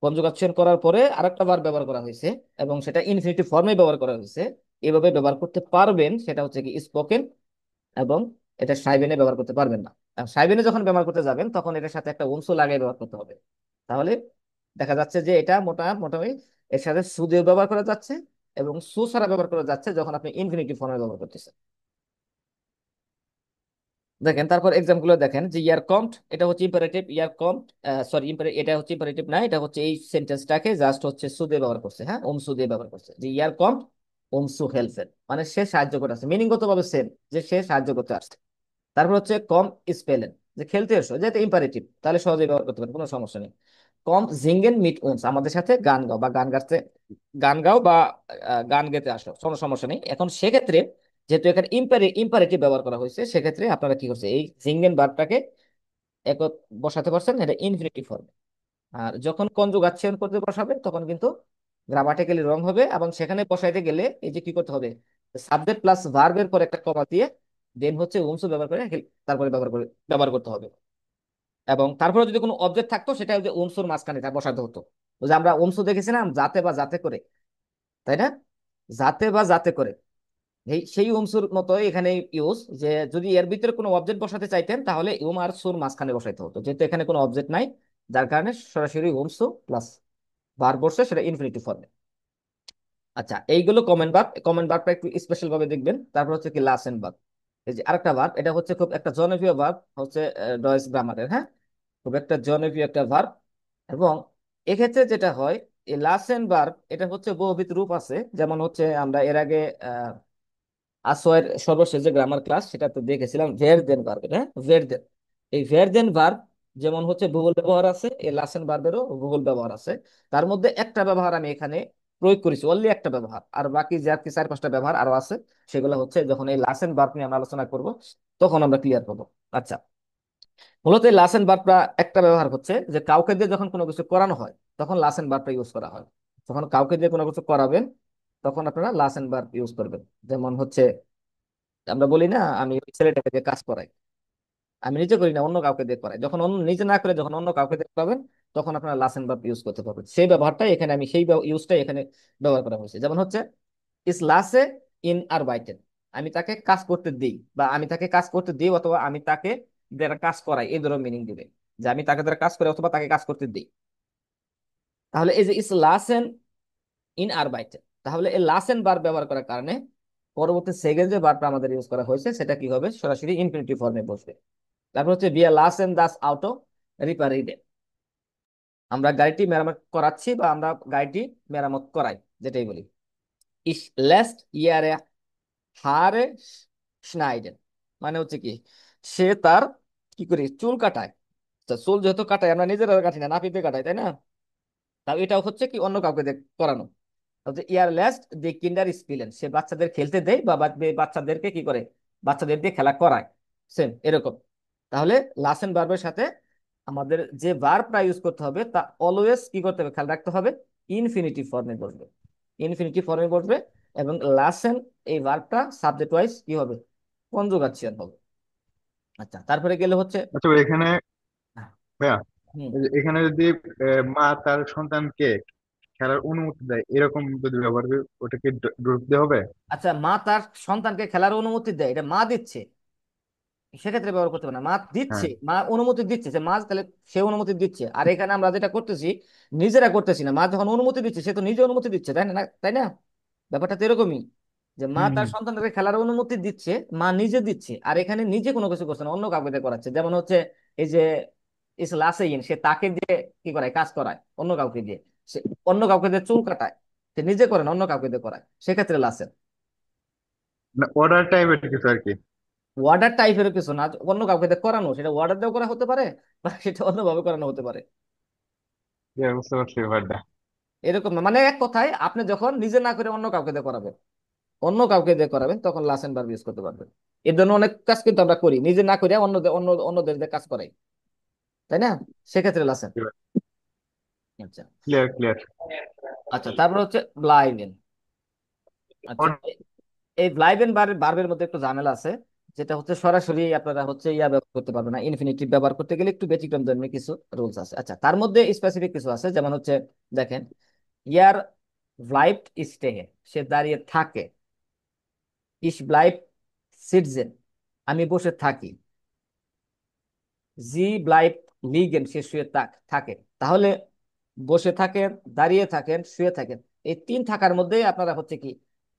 কনজুগাচ্যন করার পরে আরেকটা ভার্ব ব্যবহার করা হয়েছে, এবং সেটা ইনফিনিটিভ ফর্মে ব্যবহার করা হয়েছে। এভাবে ব্যবহার করতে পারবেন, সেটা হচ্ছে কি স্পোকেন, এবং এটা সাইবেনে ব্যবহার করতে পারবেন না। আর সাইবেনে যখন ব্যবহার করতে যাবেন তখন এটার সাথে একটা উনসু লাগিয়ে ব্যবহার করতে হবে। তাহলে দেখা যাচ্ছে যে এটা মোটামুটি এর সাথে সুদেও ব্যবহার করা যাচ্ছে, এবং সু ছাড়া ব্যবহার করা যাচ্ছে যখন আপনি ইনফিনিটিভ ফর্মে ব্যবহার করতেছেন। দেখেন তারপর এক্সাম্পল গুলো দেখেন, যে ইয়ার কমড, এটা হচ্ছে ইম্পারেটিভ। ইয়ার কমড, সরি, এটা হচ্ছে ইম্পারেটিভ না, এটা হচ্ছে এই সেন্টেন্সটাকে জাস্ট হচ্ছে সু দিয়ে ব্যবহার করছে, হ্যাঁ, সু দিয়ে ব্যবহার করছে, যে ইয়ার কমড সু হেল্পেন, মানে সে সাহায্য করতে আসছে, মিনিংগত ভাবে সেম, যে সে সাহায্য করতে আসছে। তারপর হচ্ছে কম স্পেলেন, যে খেলতে এসো, যেহেতু ইম্পারেটিভ তাহলে সহজেই ব্যবহার করতে পারেন, কোনো সমস্যা নেই। কম জিঙ্গেন মিট উনস, আমাদের সাথে গান গাও বা গান গাইতে, গান গাও বা গান গেতে আসো, কোনো সমস্যা নেই। এখন সেক্ষেত্রে যেহেতু এখানে ইম্পারেটিভ ব্যবহার করা হয়েছে, সেক্ষেত্রে আপনারা কি করছে, এই জিঙ্গেন ভার্বটাকে এক বসাতে পারছেন, এটা ইনফিনিটিভ ফর্মে। আর যখন কনজুগাচ্যন করতে বসাবে তখন কিন্তু গ্রামাটিক্যালি রং হবে, এবং সেখানে বসাইতে গেলে এই যে কি করতে হবে, সাবজেক্ট প্লাস ভার্বের পর একটা কমা দিয়ে দেন হচ্ছে উনসু ব্যবহার করে তারপরে ব্যবহার করতে হবে। এবং তারপরে যদি কোনো অবজেক্ট থাকতো সেটা ওই যে উনসুর মাঝখানে তা বসাতে হতো। ওই যে আমরা উনসু দেখেছিলাম যাতে বা যাতে করে, তাই না? যাতে বা যাতে করে, এই সেই উমসুর মতো এখানে ইউজ, যে যদি এর ভিতরে কোনো অবজেক্ট বসাতে চাইতেন তাহলে উম আর সুর মাঝখানে বসাইতে হতো, যেহেতু এখানে কোনো অবজেক্ট নাই, যার কারণে সরাসরি উমসু প্লাস ভার্ব বসে, সেটা ইনফিনিটিভ ফর্মে। আচ্ছা, এইগুলো কমন ভার্ব। কমন ভার্বটা একটু স্পেশাল ভাবে দেখবেন। তারপর হচ্ছে কি লাসেন ভার্ব। এই যে আরেকটা ভার্ব, এটা হচ্ছে খুব একটা জনপ্রিয় ভার্ব, হচ্ছে ডয়েস গ্রামারের, হ্যাঁ, খুব একটা জনপ্রিয় একটা ভার্ব। এবং এক্ষেত্রে যেটা হয়, এই লাসেন ভার্ব এটা হচ্ছে বহুবিধ রূপ আছে, যেমন হচ্ছে আমরা এর আগে আসোয়ের সর্বশেষ যে গ্রামার ক্লাস সেটা তো দেখেছিলাম, ভের দেন ভার্ব, হ্যাঁ, ভের দেন। এই ভের দেন ভার্ব যেমন হচ্ছে বহুল ব্যবহার আছে, এই লাসেন ভার্বেরও বহুল ব্যবহার আছে। তার মধ্যে একটা ব্যবহার আমি এখানে প্রয়োগ করেছি, অনলি একটা ব্যবহার, আর বাকি যে আর কি 4-5টা ব্যবহার আরো আছে, সেগুলো হচ্ছে যখন এই লাসেন ভার্ব নিয়ে আমরা আলোচনা করব তখন আমরা ক্লিয়ার করবো। আচ্ছা, মূলত এই লাসেন ভার্বটা একটা ব্যবহার হচ্ছে যে কাউকে দিয়ে যখন কোনো কিছু করানো হয় তখন লাসেন ভার্বটা ইউজ করা হয়। যখন কাউকে দিয়ে কোনো কিছু করাবেন তখন আপনারা লাসেন ভার্ব ইউজ করবেন। যেমন হচ্ছে আমরা বলি না, আমি ওই ছেলেটাকে দিয়ে কাজ করাই, আমি নিজে করি না, অন্য কাউকে দিয়ে করাই, যখন অন্য নিজে না করে যখন অন্য কাউকে দিয়ে করাবেন তখন আপনারা লাসেন ভার্ব ইউজ করতে পারবেন। সেই ব্যবহারটাই এখানে আমি সেই ইউজটাই এখানে ব্যবহার করা হয়েছে। যেমন হচ্ছে ইস লাসে ইন আর বাইটেন, আমি তাকে কাজ করতে দিই, বা আমি তাকে কাজ করতে দিই, অথবা আমি তাকে দ্বারা কাজ করাই, এই ধরনের মিনিং দিবে, যে আমি তাকে দ্বারা কাজ করি অথবা তাকে কাজ করতে দিই। তাহলে এই যে ইস লাসেন ইন আর বাইটেন, তাহলে এই লাসেন ভার্ব ব্যবহার করার কারণে পরবর্তী সেকেন্ড যে ভার্বটা আমাদের ইউজ করা হয়েছে সেটা কি হবে, সরাসরি ইনফিনিটিভ ফর্মে বসবে। তারপর হচ্ছে বিয়া লাসেন দাস আউটো রিপারিডেন, আমরা গাড়িটি মেরামত করাচ্ছি বা আমরা গাড়িটি মেরামত করাই, যেটাই বলি। ইস লেস্ট ইয়ারে হারে স্নাইডেন, মানে হচ্ছে কি, সে তার কি করি চুল কাটায়। তা চুল যেহেতু কাটায়, আমরা নিজেরা কাটি না, নাপিতে কাটাই, তাই না? তাও এটাও হচ্ছে কি অন্য কাউকে করানো। হচ্ছে ইয়ার লাস্ট দি কিন্ডার স্পিলেন, সে বাচ্চাদের খেলতে দেয় বা বাচ্চাদেরকে কি করে, বাচ্চাদের দিয়ে খেলা করায়, সেম এরকম। তাহলে লাসেন ভার্বের সাথে আমাদের যে ভার্বটা ইউজ করতে হবে তা অলওয়েজ কি করতে হবে, খেয়াল রাখতে হবে, ইনফিনিটিভ ফর্মে বসবে, ইনফিনিটিভ ফর্মে বসবে। এবং লাসেন এই ভার্বটা সাবজেক্ট ওয়াইজ কি হবে, কনজুগাচ্যন হবে। আচ্ছা, তারপরে গেলে হচ্ছে আচ্ছা ভাই, এখানে ভাইয়া, হুম। এই যে এখানে যদি মা তার সন্তানকে খেলার অনুমতি দেয়, এরকম যদি ব্যবহার করি, ওটাকে ডোর দিতে হবে? আচ্ছা, মা তার সন্তানকে খেলার অনুমতি দেয়, এটা মা দিচ্ছে, সেক্ষেত্রে ব্যবহার করতে পারে না। মা দিচ্ছে, হ্যাঁ। মা অনুমতি দিচ্ছে, যে মা তাহলে সে অনুমতি দিচ্ছে। আর এখানে আমরা যেটা করতেছি, নিজেরা করতেছি না, মা যখন অনুমতি দিচ্ছে সে তো নিজে অনুমতি দিচ্ছে, তাই না? তাই না? ব্যাপারটা তো এরকমই, যে মা হুম তার হুম। সন্তানকে খেলার অনুমতি দিচ্ছে, মা নিজে দিচ্ছে, আর এখানে নিজে কোনো কিছু করছে না, অন্য কাউকে দিয়ে করাচ্ছে। যেমন হচ্ছে এই যে ইস লাসেইন, সে তাকে দিয়ে কি করায়, কাজ করায় অন্য কাউকে দিয়ে, সে অন্য কাউকে দিয়ে চুল কাটায়, সে নিজে করে না, অন্য কাউকে দিয়ে করায়, সেক্ষেত্রে লাসেন। না, অর্ডার টাইপের কিছু আর কি। ওয়ার্ডার টাইপের কিছু না, অন্য কাউকে দিয়ে করানো, সেটা ওয়ার্ডার দিয়েও করা হতে পারে বা সেটা অন্যভাবে করানো হতে পারে। ইয়া, বুঝতে পারছি ব্যাপারটা। এরকম না, মানে এক কথায় আপনি যখন নিজে না করে অন্য কাউকে দিয়ে করাবেন, অন্য কাউকে দিয়ে করাবেন তখন লাসেন ভার্ব ইউজ করতে পারবেন। এর জন্য অনেক কাজ কিন্তু আমরা করি, নিজে না করে অন্যদের দিয়ে কাজ করাই, তাই না? সেক্ষেত্রে লাসেন। আচ্ছা। Clear clear. আচ্ছা, তারপর হচ্ছে ব্লাইভেন। আচ্ছা, এই ব্লাইভেন ভার্বের মধ্যে একটু ঝামেলা আছে, যেটা হচ্ছে সরাসরি আপনারা হচ্ছে ইয়া ব্যবহার করতে পারবেন না, ইনফিনিটিভ ব্যবহার করতে গেলে একটু ব্যতিক্রম ধর্মী কিছু রুলস আছে। আচ্ছা, তার মধ্যে স্পেসিফিক কিছু আছে, যেমন হচ্ছে দেখেন, ইয়ার ব্লাইবট স্টেহে, সে দাঁড়িয়ে থাকে। ইস ব্লাইব সিটজেন, আমি বসে থাকি। জি ব্লাইব লিগেন, সে শুয়ে থাকে। তাহলে বসে থাকেন, দাঁড়িয়ে থাকেন, শুয়ে থাকেন, এই তিন থাকার মধ্যে আপনারা হচ্ছে কি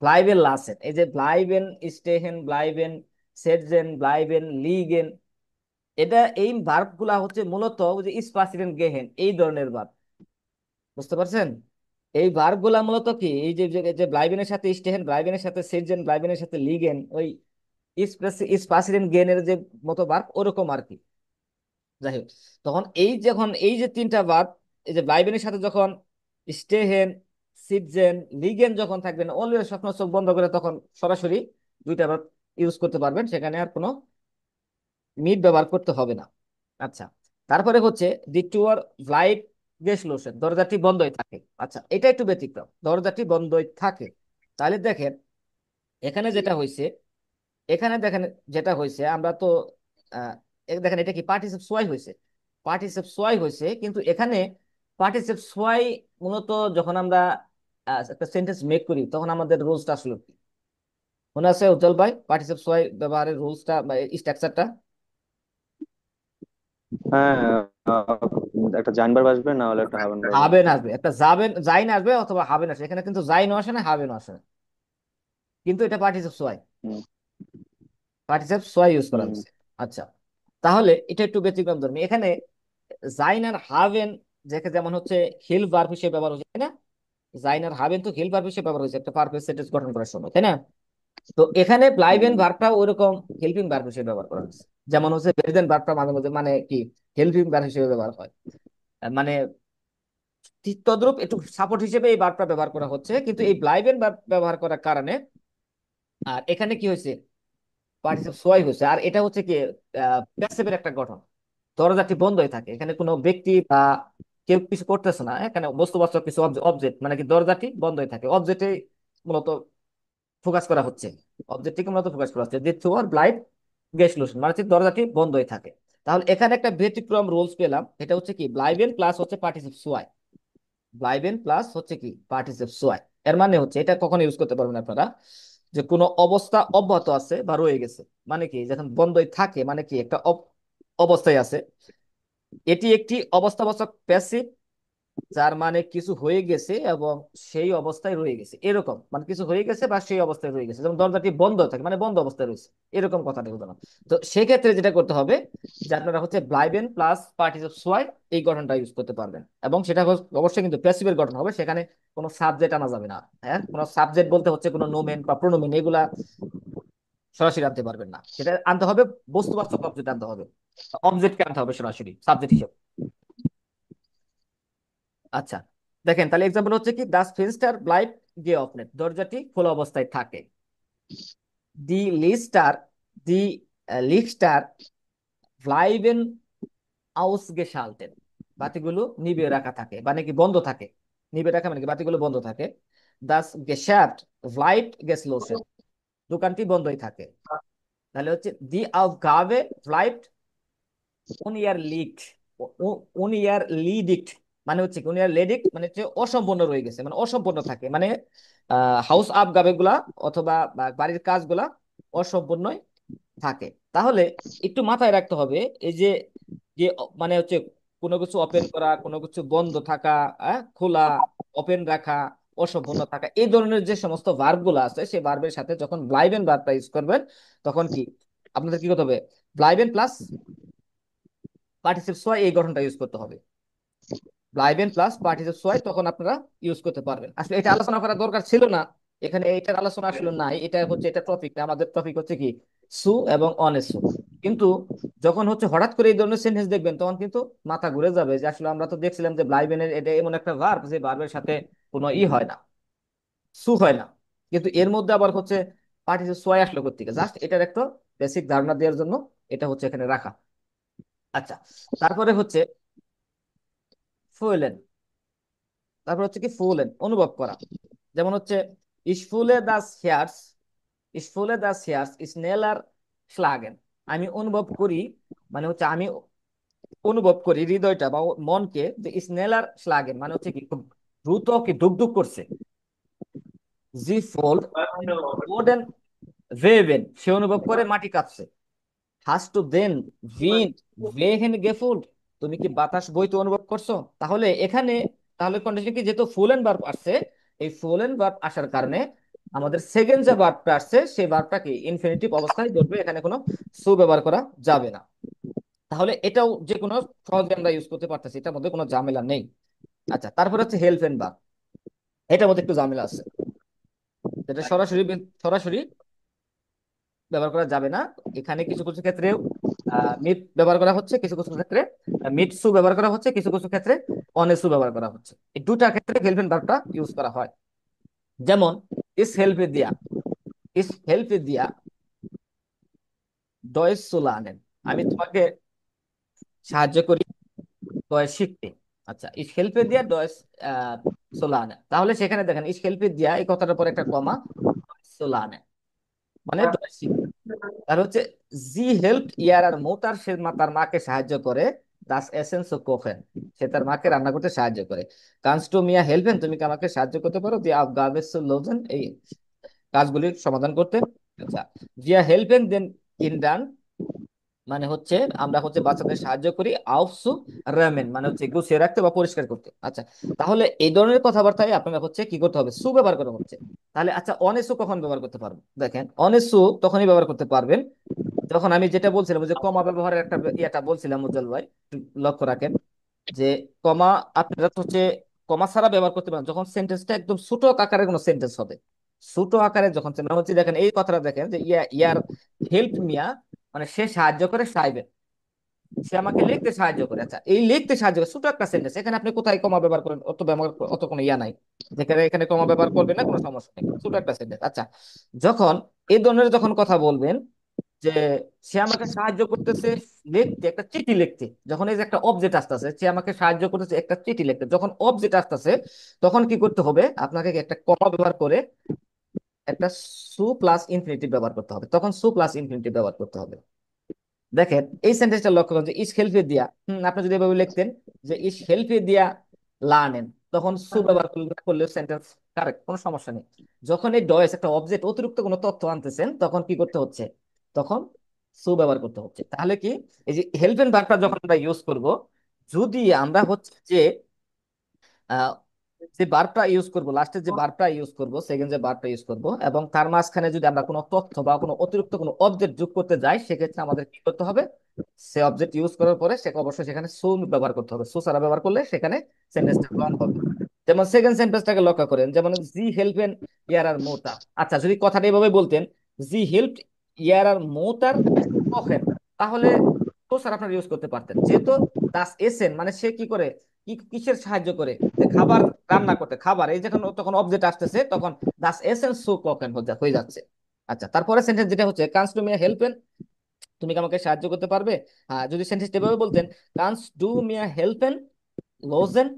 ব্লাইবেন লাসেন, এই যে ব্লাইবেন স্টেহেন, ব্লাইবেন সেটজেন, ব্লাইবেন লিগেন, এটা এই ভার্ব গুলা হচ্ছে মূলত ওই যে স্পাসিভেন গেহেন এই ধরনের ভার্ব। বুঝতে পারছেন? এই ভার্ব গুলা মূলত কি, এই যে যে যে ব্লাইবেনের সাথে স্টেহেন, ব্লাইবেনের সাথে সেটজেন, ব্লাইবেনের সাথে লিগেন, ওই স্পাসিভেন গেনের যে মতো ভার্ব ওরকম আর কি। যাই হোক, তখন এই যখন এই যে তিনটা ভার্ব, এই যে ব্লাইবেনের সাথে যখন স্টেহেন, সিটজেন, লিগেন যখন থাকবেন, অলওয়েজ স্বপ্ন চোখ বন্ধ করে তখন সরাসরি দুইটা ভার্ব ইউজ করতে পারবেন, সেখানে আর কোনো মিট ব্যবহার করতে হবে না। আচ্ছা, তারপরে হচ্ছে দি টুয়ার লাইট গেসলোশন, দরজাটি বন্ধই থাকে। আচ্ছা, এটা একটু ব্যতিক্রম, দরজাটি বন্ধই থাকে। তাহলে দেখেন এখানে যেটা হয়েছে, এখানে দেখেন যেটা হয়েছে, আমরা তো দেখেন এটা কি পার্টিসিপ সোয়াই হয়েছে, পার্টিসিপ সোয়াই হয়েছে, কিন্তু এখানে পার্টিসিপ সোয়াই মূলত যখন আমরা একটা সেন্টেন্স মেক করি তখন আমাদের রুলসটা আসলে কি মনে আছে উজ্জ্বল ভাই? পার্টিসিপ সোয়াই ব্যবহারের রুলসটা বা স্ট্রাকচারটা? হ্যাঁ, একটা জাইনবার আসবে, না হলে একটা হাবানবার হাবেন আসবে। আসবে, একটা যাবেন জাইন আসবে অথবা হাবেন আসবে, এখানে কিন্তু জাইনও আসে না, হাবেনও আসে না, কিন্তু এটা পার্টিসিপ সোয়াই, হুম। পার্টিসিপ সোয়াই ইউজ করা হুম। হয়েছে। আচ্ছা, তাহলে এটা একটু ব্যতিক্রম ধর্মী, এখানে জাইন আর হাবেন যেকে যেমন হচ্ছে হিল ভার্ব হিসেবে ব্যবহার হচ্ছে, তাই না? জাইন আর হাবেন তো হিল ভার্ব হিসেবে ব্যবহার হয়েছে একটা পারফেক্ট সেন্টেন্স গঠন করার সময়, তাই না? তো এখানে ব্লাইবেন হুম। ভার্বটা ওইরকম হেল্পিং ভার্ব হিসেবে ব্যবহার করা হয়েছে। যেমন হচ্ছে প্রেজেন্ট ভার্বটা মাঝে মাঝে মানে কি হেল্পিং ভার্ব হিসেবে ব্যবহার হয়, মানে তদ্রূপ একটু সাপোর্ট হিসেবে এই ভার্বটা ব্যবহার করা হচ্ছে, কিন্তু এই ব্লাইবেন ভার্ব ব্যবহার করার কারণে আর এখানে কি হয়েছে, পার্টিসিপ সোয়াই হয়েছে। আর এটা হচ্ছে কি প্যাসিভের একটা গঠন, দরজাটি বন্ধই থাকে, এখানে কোনো ব্যক্তি বা কেউ কিছু করতেছে না, এখানে বস্তুবাচক কিছু অবজেক্ট, মানে কি দরজাটি বন্ধই থাকে, অবজেক্টে মূলত ফোকাস করা হচ্ছে, অবজেক্টটিকে মূলত ফোকাস করা হচ্ছে, যে থ্রুয়ার ব্লাইট গেট সলিউশন মানে হচ্ছে দরজাটি বন্ধই থাকে। তাহলে এখানে একটা ব্যতিক্রম রুলস পেলাম, এটা হচ্ছে কি ব্লাইবেন প্লাস হচ্ছে পার্টিসিপ সোয়াই, ব্লাইবেন প্লাস হচ্ছে কি পার্টিসিপ সোয়াই। এর মানে হচ্ছে এটা কখন ইউজ করতে পারবেন আপনারা, যে কোনো অবস্থা অব্যাহত আছে বা রয়ে গেছে, মানে কি যখন বন্ধই থাকে মানে কি একটা অবস্থায় আছে, এটি একটি অবস্থাবাচক প্যাসিভ, যার মানে কিছু হয়ে গেছে এবং সেই অবস্থায় রয়ে গেছে, এরকম মানে কিছু হয়ে গেছে বা সেই অবস্থায় রয়ে গেছে, যেমন দরজাটি বন্ধ থাকে মানে বন্ধ অবস্থায় রয়েছে, এরকম কথাটা বললাম। তো সেক্ষেত্রে যেটা করতে হবে, যে আপনারা হচ্ছে ব্লাইবেন প্লাস পার্টিসিপ সোয়াই এই গঠনটা ইউজ করতে পারবেন, এবং সেটা অবশ্যই কিন্তু প্যাসিভের গঠন হবে, সেখানে কোনো সাবজেক্ট আনা যাবে না। হ্যাঁ, কোনো সাবজেক্ট বলতে হচ্ছে কোনো নোমেন বা প্রোনোমেন এগুলা সরাসরি আনতে পারবেন না, সেটা আনতে হবে বস্তুবাচক অবজেক্ট আনতে হবে, অবজেক্টকে আনতে হবে সরাসরি সাবজেক্ট হিসেবে। আচ্ছা, দেখেন তাহলে এক্সাম্পল হচ্ছে কি দাস ফেন্সটার ব্লাইট গে অপনেট, দরজাটি খোলা অবস্থায় থাকে। দি লিস্টার, দি লিস্টার ব্লাইবেন আউসগেশালটেন, বাতিগুলো নিভিয়ে রাখা থাকে মানে কি বন্ধ থাকে, নিভিয়ে রাখা মানে কি বাতিগুলো বন্ধ থাকে। দাস গেশাফট ব্লাইট গেসলোশন, দোকানটি বন্ধই থাকে। তাহলে হচ্ছে দি আউফ গাবে ব্লাইট উনিয়ার লিড, উনিয়ার লিডিক্ট মানে হচ্ছে উনিয়ার লেডিক্ট মানে হচ্ছে অসম্পূর্ণ রয়ে গেছে, মানে অসম্পূর্ণ থাকে, মানে হাউস আপ গাবে গুলা অথবা বাড়ির কাজগুলা অসম্পূর্ণই থাকে। তাহলে একটু মাথায় রাখতে হবে এই যে যে মানে হচ্ছে কোনো কিছু ওপেন করা, কোনো কিছু বন্ধ থাকা, খোলা, ওপেন রাখা, অসম্পূর্ণ থাকা, এই ধরনের যে সমস্ত ভার্ব গুলো আছে সেই ভার্বের সাথে যখন ব্লাইবেন ভার্বটা ইউজ করবেন তখন কি আপনাদের কি করতে হবে, ব্লাইবেন প্লাস পার্টিসিপ সোয়াই এই গঠনটা ইউজ করতে হবে, ব্লাইবেন প্লাস পার্টিসিপ সোয়াই, তখন আপনারা ইউজ করতে পারবেন। আসলে এটা আলোচনা করার দরকার ছিল না, এখানে এটার আলোচনা আসলে নাই, এটা হচ্ছে এটা টপিক না, আমাদের টপিক হচ্ছে কি সু এবং অনেসু। কিন্তু যখন হচ্ছে হঠাৎ করে এই ধরনের সেন্টেন্স দেখবেন তখন কিন্তু মাথা ঘুরে যাবে, যে আসলে আমরা তো দেখছিলাম যে ব্লাইবেনের এটা এমন একটা ভার্ব যে ভার্বের সাথে কোনো হয় না, সু হয় না, কিন্তু এর মধ্যে আবার হচ্ছে পার্টিসিপ সোয়াই আসলো কোত্থেকে, জাস্ট এটার একটা বেসিক ধারণা দেওয়ার জন্য এটা হচ্ছে এখানে রাখা। আচ্ছা, তারপরে হচ্ছে ফুয়েলেন, তারপর হচ্ছে কি ফুলেন অনুভব করা, যেমন হচ্ছে ইসফুলে দাস হেয়ার্স, ইসফুলে দাস হেয়ার্স স্নেলার schlagen। আমি অনুভব করি, মানে হচ্ছে আমি অনুভব করি হৃদয়টা বা মনকে, যে স্নেলার স্লাগেন মানে হচ্ছে কি খুব দ্রুত কি ধুকধুক করছে। জি ফোল্ড ওডেন ভেভেন, সে অনুভব করে মাটি কাঁপছে। হাস্ট টু দেন উইন্ড ভেহেন গেফুল্ড, তুমি কি বাতাস বইতে অনুভব করছো? তাহলে এখানে, তাহলে কন্ডিশন কি, যেহেতু ফুল এন্ড ভার্ব আসছে, এই ফুল এন্ড ভার্ব আসার কারণে আমাদের সেকেন্ড যে ভার্বটা আসছে সেই ভার্বটা কি ইনফিনিটিভ অবস্থায় ধরবে, এখানে কোনো সু ব্যবহার করা যাবে না। তাহলে এটাও যে কোনো সহজে আমরা ইউজ করতে পারতেছি, এটার মধ্যে কোনো ঝামেলা নেই। আচ্ছা, তারপর হচ্ছে হেল্প এন্ড ভার্ব, এটার মধ্যে একটু ঝামেলা আছে। এটা সরাসরি সরাসরি ব্যবহার করা যাবে না। এখানে কিছু কিছু ক্ষেত্রে মিট ব্যবহার করা হচ্ছে, কিছু কিছু ক্ষেত্রে মিট সু ব্যবহার করা হচ্ছে, কিছু কিছু ক্ষেত্রে অনেসু ব্যবহার করা হচ্ছে। এই দুটা ক্ষেত্রে হেল্প এন্ড ভার্বটা ইউজ করা হয়। যেমন ইস হেল্পে দিয়া, ইস হেল্পে দিয়া ডয়েস সোলানেন, আমি তোমাকে সাহায্য করি ডয়েস শিখতে। আচ্ছা, ইস হেল্পে দিয়া ডয়েস সোলানেন, তাহলে সেখানে দেখেন ইস হেল্পে দিয়া এই কথাটার পর একটা কমা, সোলানেন মানে ডয়েস শিখতে। তার হচ্ছে জি হেল্প ইয়ার আর মো, তার সে তার মাকে সাহায্য করে। দাস এসেন্স ও কোফেন, সে তার মাকে রান্না করতে সাহায্য করে। কানস টু মিয়া হেল্পেন, তুমি কি আমাকে সাহায্য করতে পারো? দি আপ গাবেস লোভেন, এই কাজগুলির সমাধান করতে। আচ্ছা, জিয়া হেল্পেন দেন ইন্ডান মানে হচ্ছে আমরা হচ্ছে বাচ্চাদের সাহায্য করি। আউফসু রামেন মানে হচ্ছে গুছিয়ে রাখতে বা পরিষ্কার করতে। আচ্ছা, তাহলে এই ধরনের কথাবার্তায় আপনারা হচ্ছে কি করতে হবে, সু ব্যবহার করা হচ্ছে। তাহলে আচ্ছা, অনেসু কখন ব্যবহার করতে পারবো? দেখেন, অনেসু তখনই ব্যবহার করতে পারবেন যখন আমি যেটা বলছিলাম, যে কমা ব্যবহারের একটা ইয়েটা বলছিলাম উজ্জ্বল ভাই, একটু লক্ষ্য রাখেন যে কমা আপনারা তো হচ্ছে কমা ছাড়া ব্যবহার করতে পারেন যখন সেন্টেন্সটা একদম ছোট আকারের কোনো সেন্টেন্স হবে। ছোট আকারে যখন মানে হচ্ছে দেখেন এই কথাটা দেখেন যে ইয়ার হেল্প মিয়া মানে সে সাহায্য করে সাহেবের, সে আমাকে লিখতে সাহায্য করে। আচ্ছা, এই লিখতে সাহায্য করে ছোট একটা সেন্টেন্স, এখানে আপনি কোথায় কমা ব্যবহার করেন? অত ব্যবহার অত কোনো ইয়া নাই, যেখানে এখানে কমা ব্যবহার করবেন না, কোনো সমস্যা নেই, ছোট একটা সেন্টেন্স। আচ্ছা, যখন এই ধরনের যখন কথা বলবেন যে সে আমাকে সাহায্য করতেছে লিখতে, একটা চিঠি লিখতে, যখন এই যে একটা অবজেক্ট আসতেছে, সে আমাকে সাহায্য করতেছে একটা চিঠি লিখতে, যখন অবজেক্ট আসতেছে তখন কি করতে হবে আপনাকে? একটা কমা ব্যবহার করে একটা সু প্লাস ইনফিনিটিভ ব্যবহার করতে হবে, তখন সু প্লাস ইনফিনিটিভ ব্যবহার করতে হবে। দেখেন এই সেন্টেন্সটা লক্ষ্য করুন যে ইস হেল্পে দিয়া, আপনি যদি এভাবে লিখতেন যে ইস হেল্পে দিয়া লার্নেন, তখন সু ব্যবহার করলে সেন্টেন্স কারেক্ট, কোনো সমস্যা নেই। যখন এই ডয়েস একটা অবজেক্ট অতিরিক্ত কোনো তথ্য আনতেছেন তখন কি করতে হচ্ছে? তখন সু ব্যবহার করতে হচ্ছে। তাহলে কি, এই যে হেল্প এন্ড ভার্বটা যখন আমরা ইউজ করব, যদি আমরা হচ্ছে যে আহ, যে বারটা ইউজ করব, লাস্টের যে বারটা ইউজ করব, সেকেন্ড যে বারটা ইউজ করব, এবং তার মাঝখানে যদি আমরা কোনো তথ্য বা কোনো অতিরিক্ত কোনো অবজেক্ট যোগ করতে যাই, সেক্ষেত্রে আমাদের কি করতে হবে? সে অবজেক্ট ইউজ করার পরে সে অবশ্যই সেখানে সু ব্যবহার করতে হবে। সু ছাড়া ব্যবহার করলে সেখানে সেন্টেন্সটা রং হবে। যেমন সেকেন্ড সেন্টেন্সটাকে লক্ষ্য করেন, যেমন জি হেল্পেন ইয়ার আর মোতা। আচ্ছা, যদি কথাটা এভাবে বলতেন জি হেল্প ইয়ার আর মোতার কখেন, তাহলে তো স্যার আপনারা ইউজ করতে পারতেন। যেহেতু দাস এসেন মানে সে কি করে, কি কিসের সাহায্য করে? যে খাবার রান্না করতে, খাবার এই যখন তখন অবজেক্ট আসতেছে তখন দাস এসেন সু কোকেন হয়ে যাচ্ছে। আচ্ছা, তারপরে সেন্টেন্স যেটা হচ্ছে কানস টু মি হেল্পেন, তুমি কি আমাকে সাহায্য করতে পারবে? যদি সেন্টেন্স এভাবে বলতেন কানস ডু মিয়া হেল্পেন লোজেন,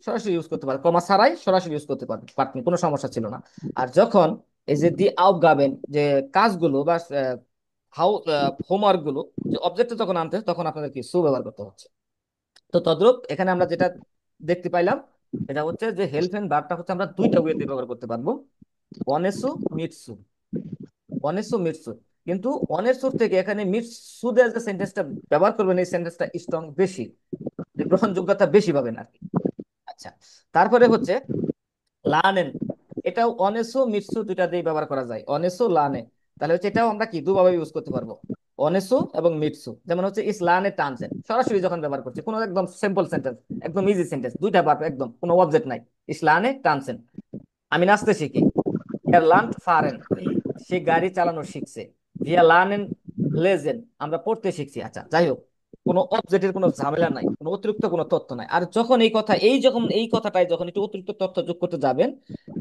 সরাসরি ইউজ করতে পারবেন, কমা ছাড়াই সরাসরি ইউজ করতে পারতেন, কোনো সমস্যা ছিল না। আর যখন এই যে দি আউট গাবেন, যে কাজগুলো বা হাউ হোমওয়ার্ক গুলো, যে অবজেক্টে যখন আনতে তখন আপনাদের কি সু ব্যবহার করতে হচ্ছে। তো তদ্রূপ এখানে আমরা যেটা দেখতে পাইলাম, এটা হচ্ছে যে হেল্প এন্ড ভার্বটা হচ্ছে আমরা দুইটা ওয়েতে ব্যবহার করতে পারবো, অনেসু মিটসু, অনেসু মিটসু। কিন্তু অনেসুর থেকে এখানে মিটসু দিয়ে যে সেন্টেন্সটা ব্যবহার করবেন এই সেন্টেন্সটা স্ট্রং বেশি, যে গ্রহণযোগ্যতা বেশি পাবেন আর কি। আচ্ছা, তারপরে হচ্ছে লানেন, এটাও অনেসো মিটসু দুইটা দিয়ে ব্যবহার করা যায়, অনেসো লানে। তাহলে হচ্ছে এটাও আমরা কি দুভাবে ইউজ করতে পারবো, অনেসো এবং মিটসু। যেমন হচ্ছে ইস লানে টানছেন, সরাসরি যখন ব্যবহার করছে, কোনো একদম সিম্পল সেন্টেন্স, একদম ইজি সেন্টেন্স, দুইটা ভার্ব, একদম কোনো অবজেক্ট নাই। ইস লানে টানছেন, আমি নাচতে শিখি। ইয়ার লার্ন ফারেন, সে গাড়ি চালানো শিখছে। ভিয়া লার্নেন লেজেন, আমরা পড়তে শিখছি। আচ্ছা, যাই হোক, কোনো অবজেক্টের কোনো ঝামেলা নাই, কোনো অতিরিক্ত কোনো তথ্য নাই। আর যখন এই কথা, এই যখন এই কথাটাই যখন একটু অতিরিক্ত তথ্য যোগ করতে যাবেন,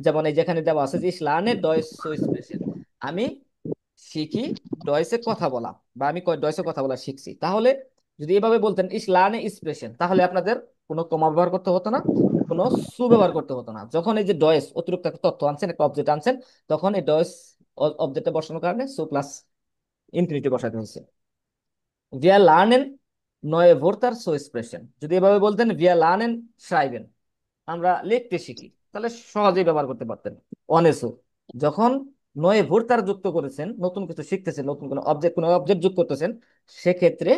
যেমন এই যেখানে দেওয়া আছে যে ইসলানে ডয়েস সো স্পেশাল, আমি শিখি ডয়েসে কথা বলা, বা আমি ডয়েসে কথা বলা শিখছি, তাহলে যদি এভাবে বলতেন ইসলানে স্পেশাল, তাহলে আপনাদের কোনো কমা ব্যবহার করতে হতো না, কোনো সু ব্যবহার করতে হতো না। যখন এই যে ডয়েস অতিরিক্ত একটা তথ্য আনছেন, একটা অবজেক্ট আনছেন, তখন এই ডয়েস অবজেক্টে বসানোর কারণে সু প্লাস ইনফিনিটিভ বসাতে হয়েছে। ভিয়া লার্নেন নয়ে ভোর্তার সো এক্সপ্রেশন, যদি এভাবে বলতেন ভিয়া লার্নেন schreiben, আমরা লিখতে শিখি, তাহলে সহজেই ব্যবহার করতে পারতেন। অনেসো, যখন নয়ে ভোর্তার যুক্ত করেছেন, নতুন কিছু শিখতেছেন, নতুন কোনো অবজেক্ট যুক্ত করতেছেন, সেক্ষেত্রে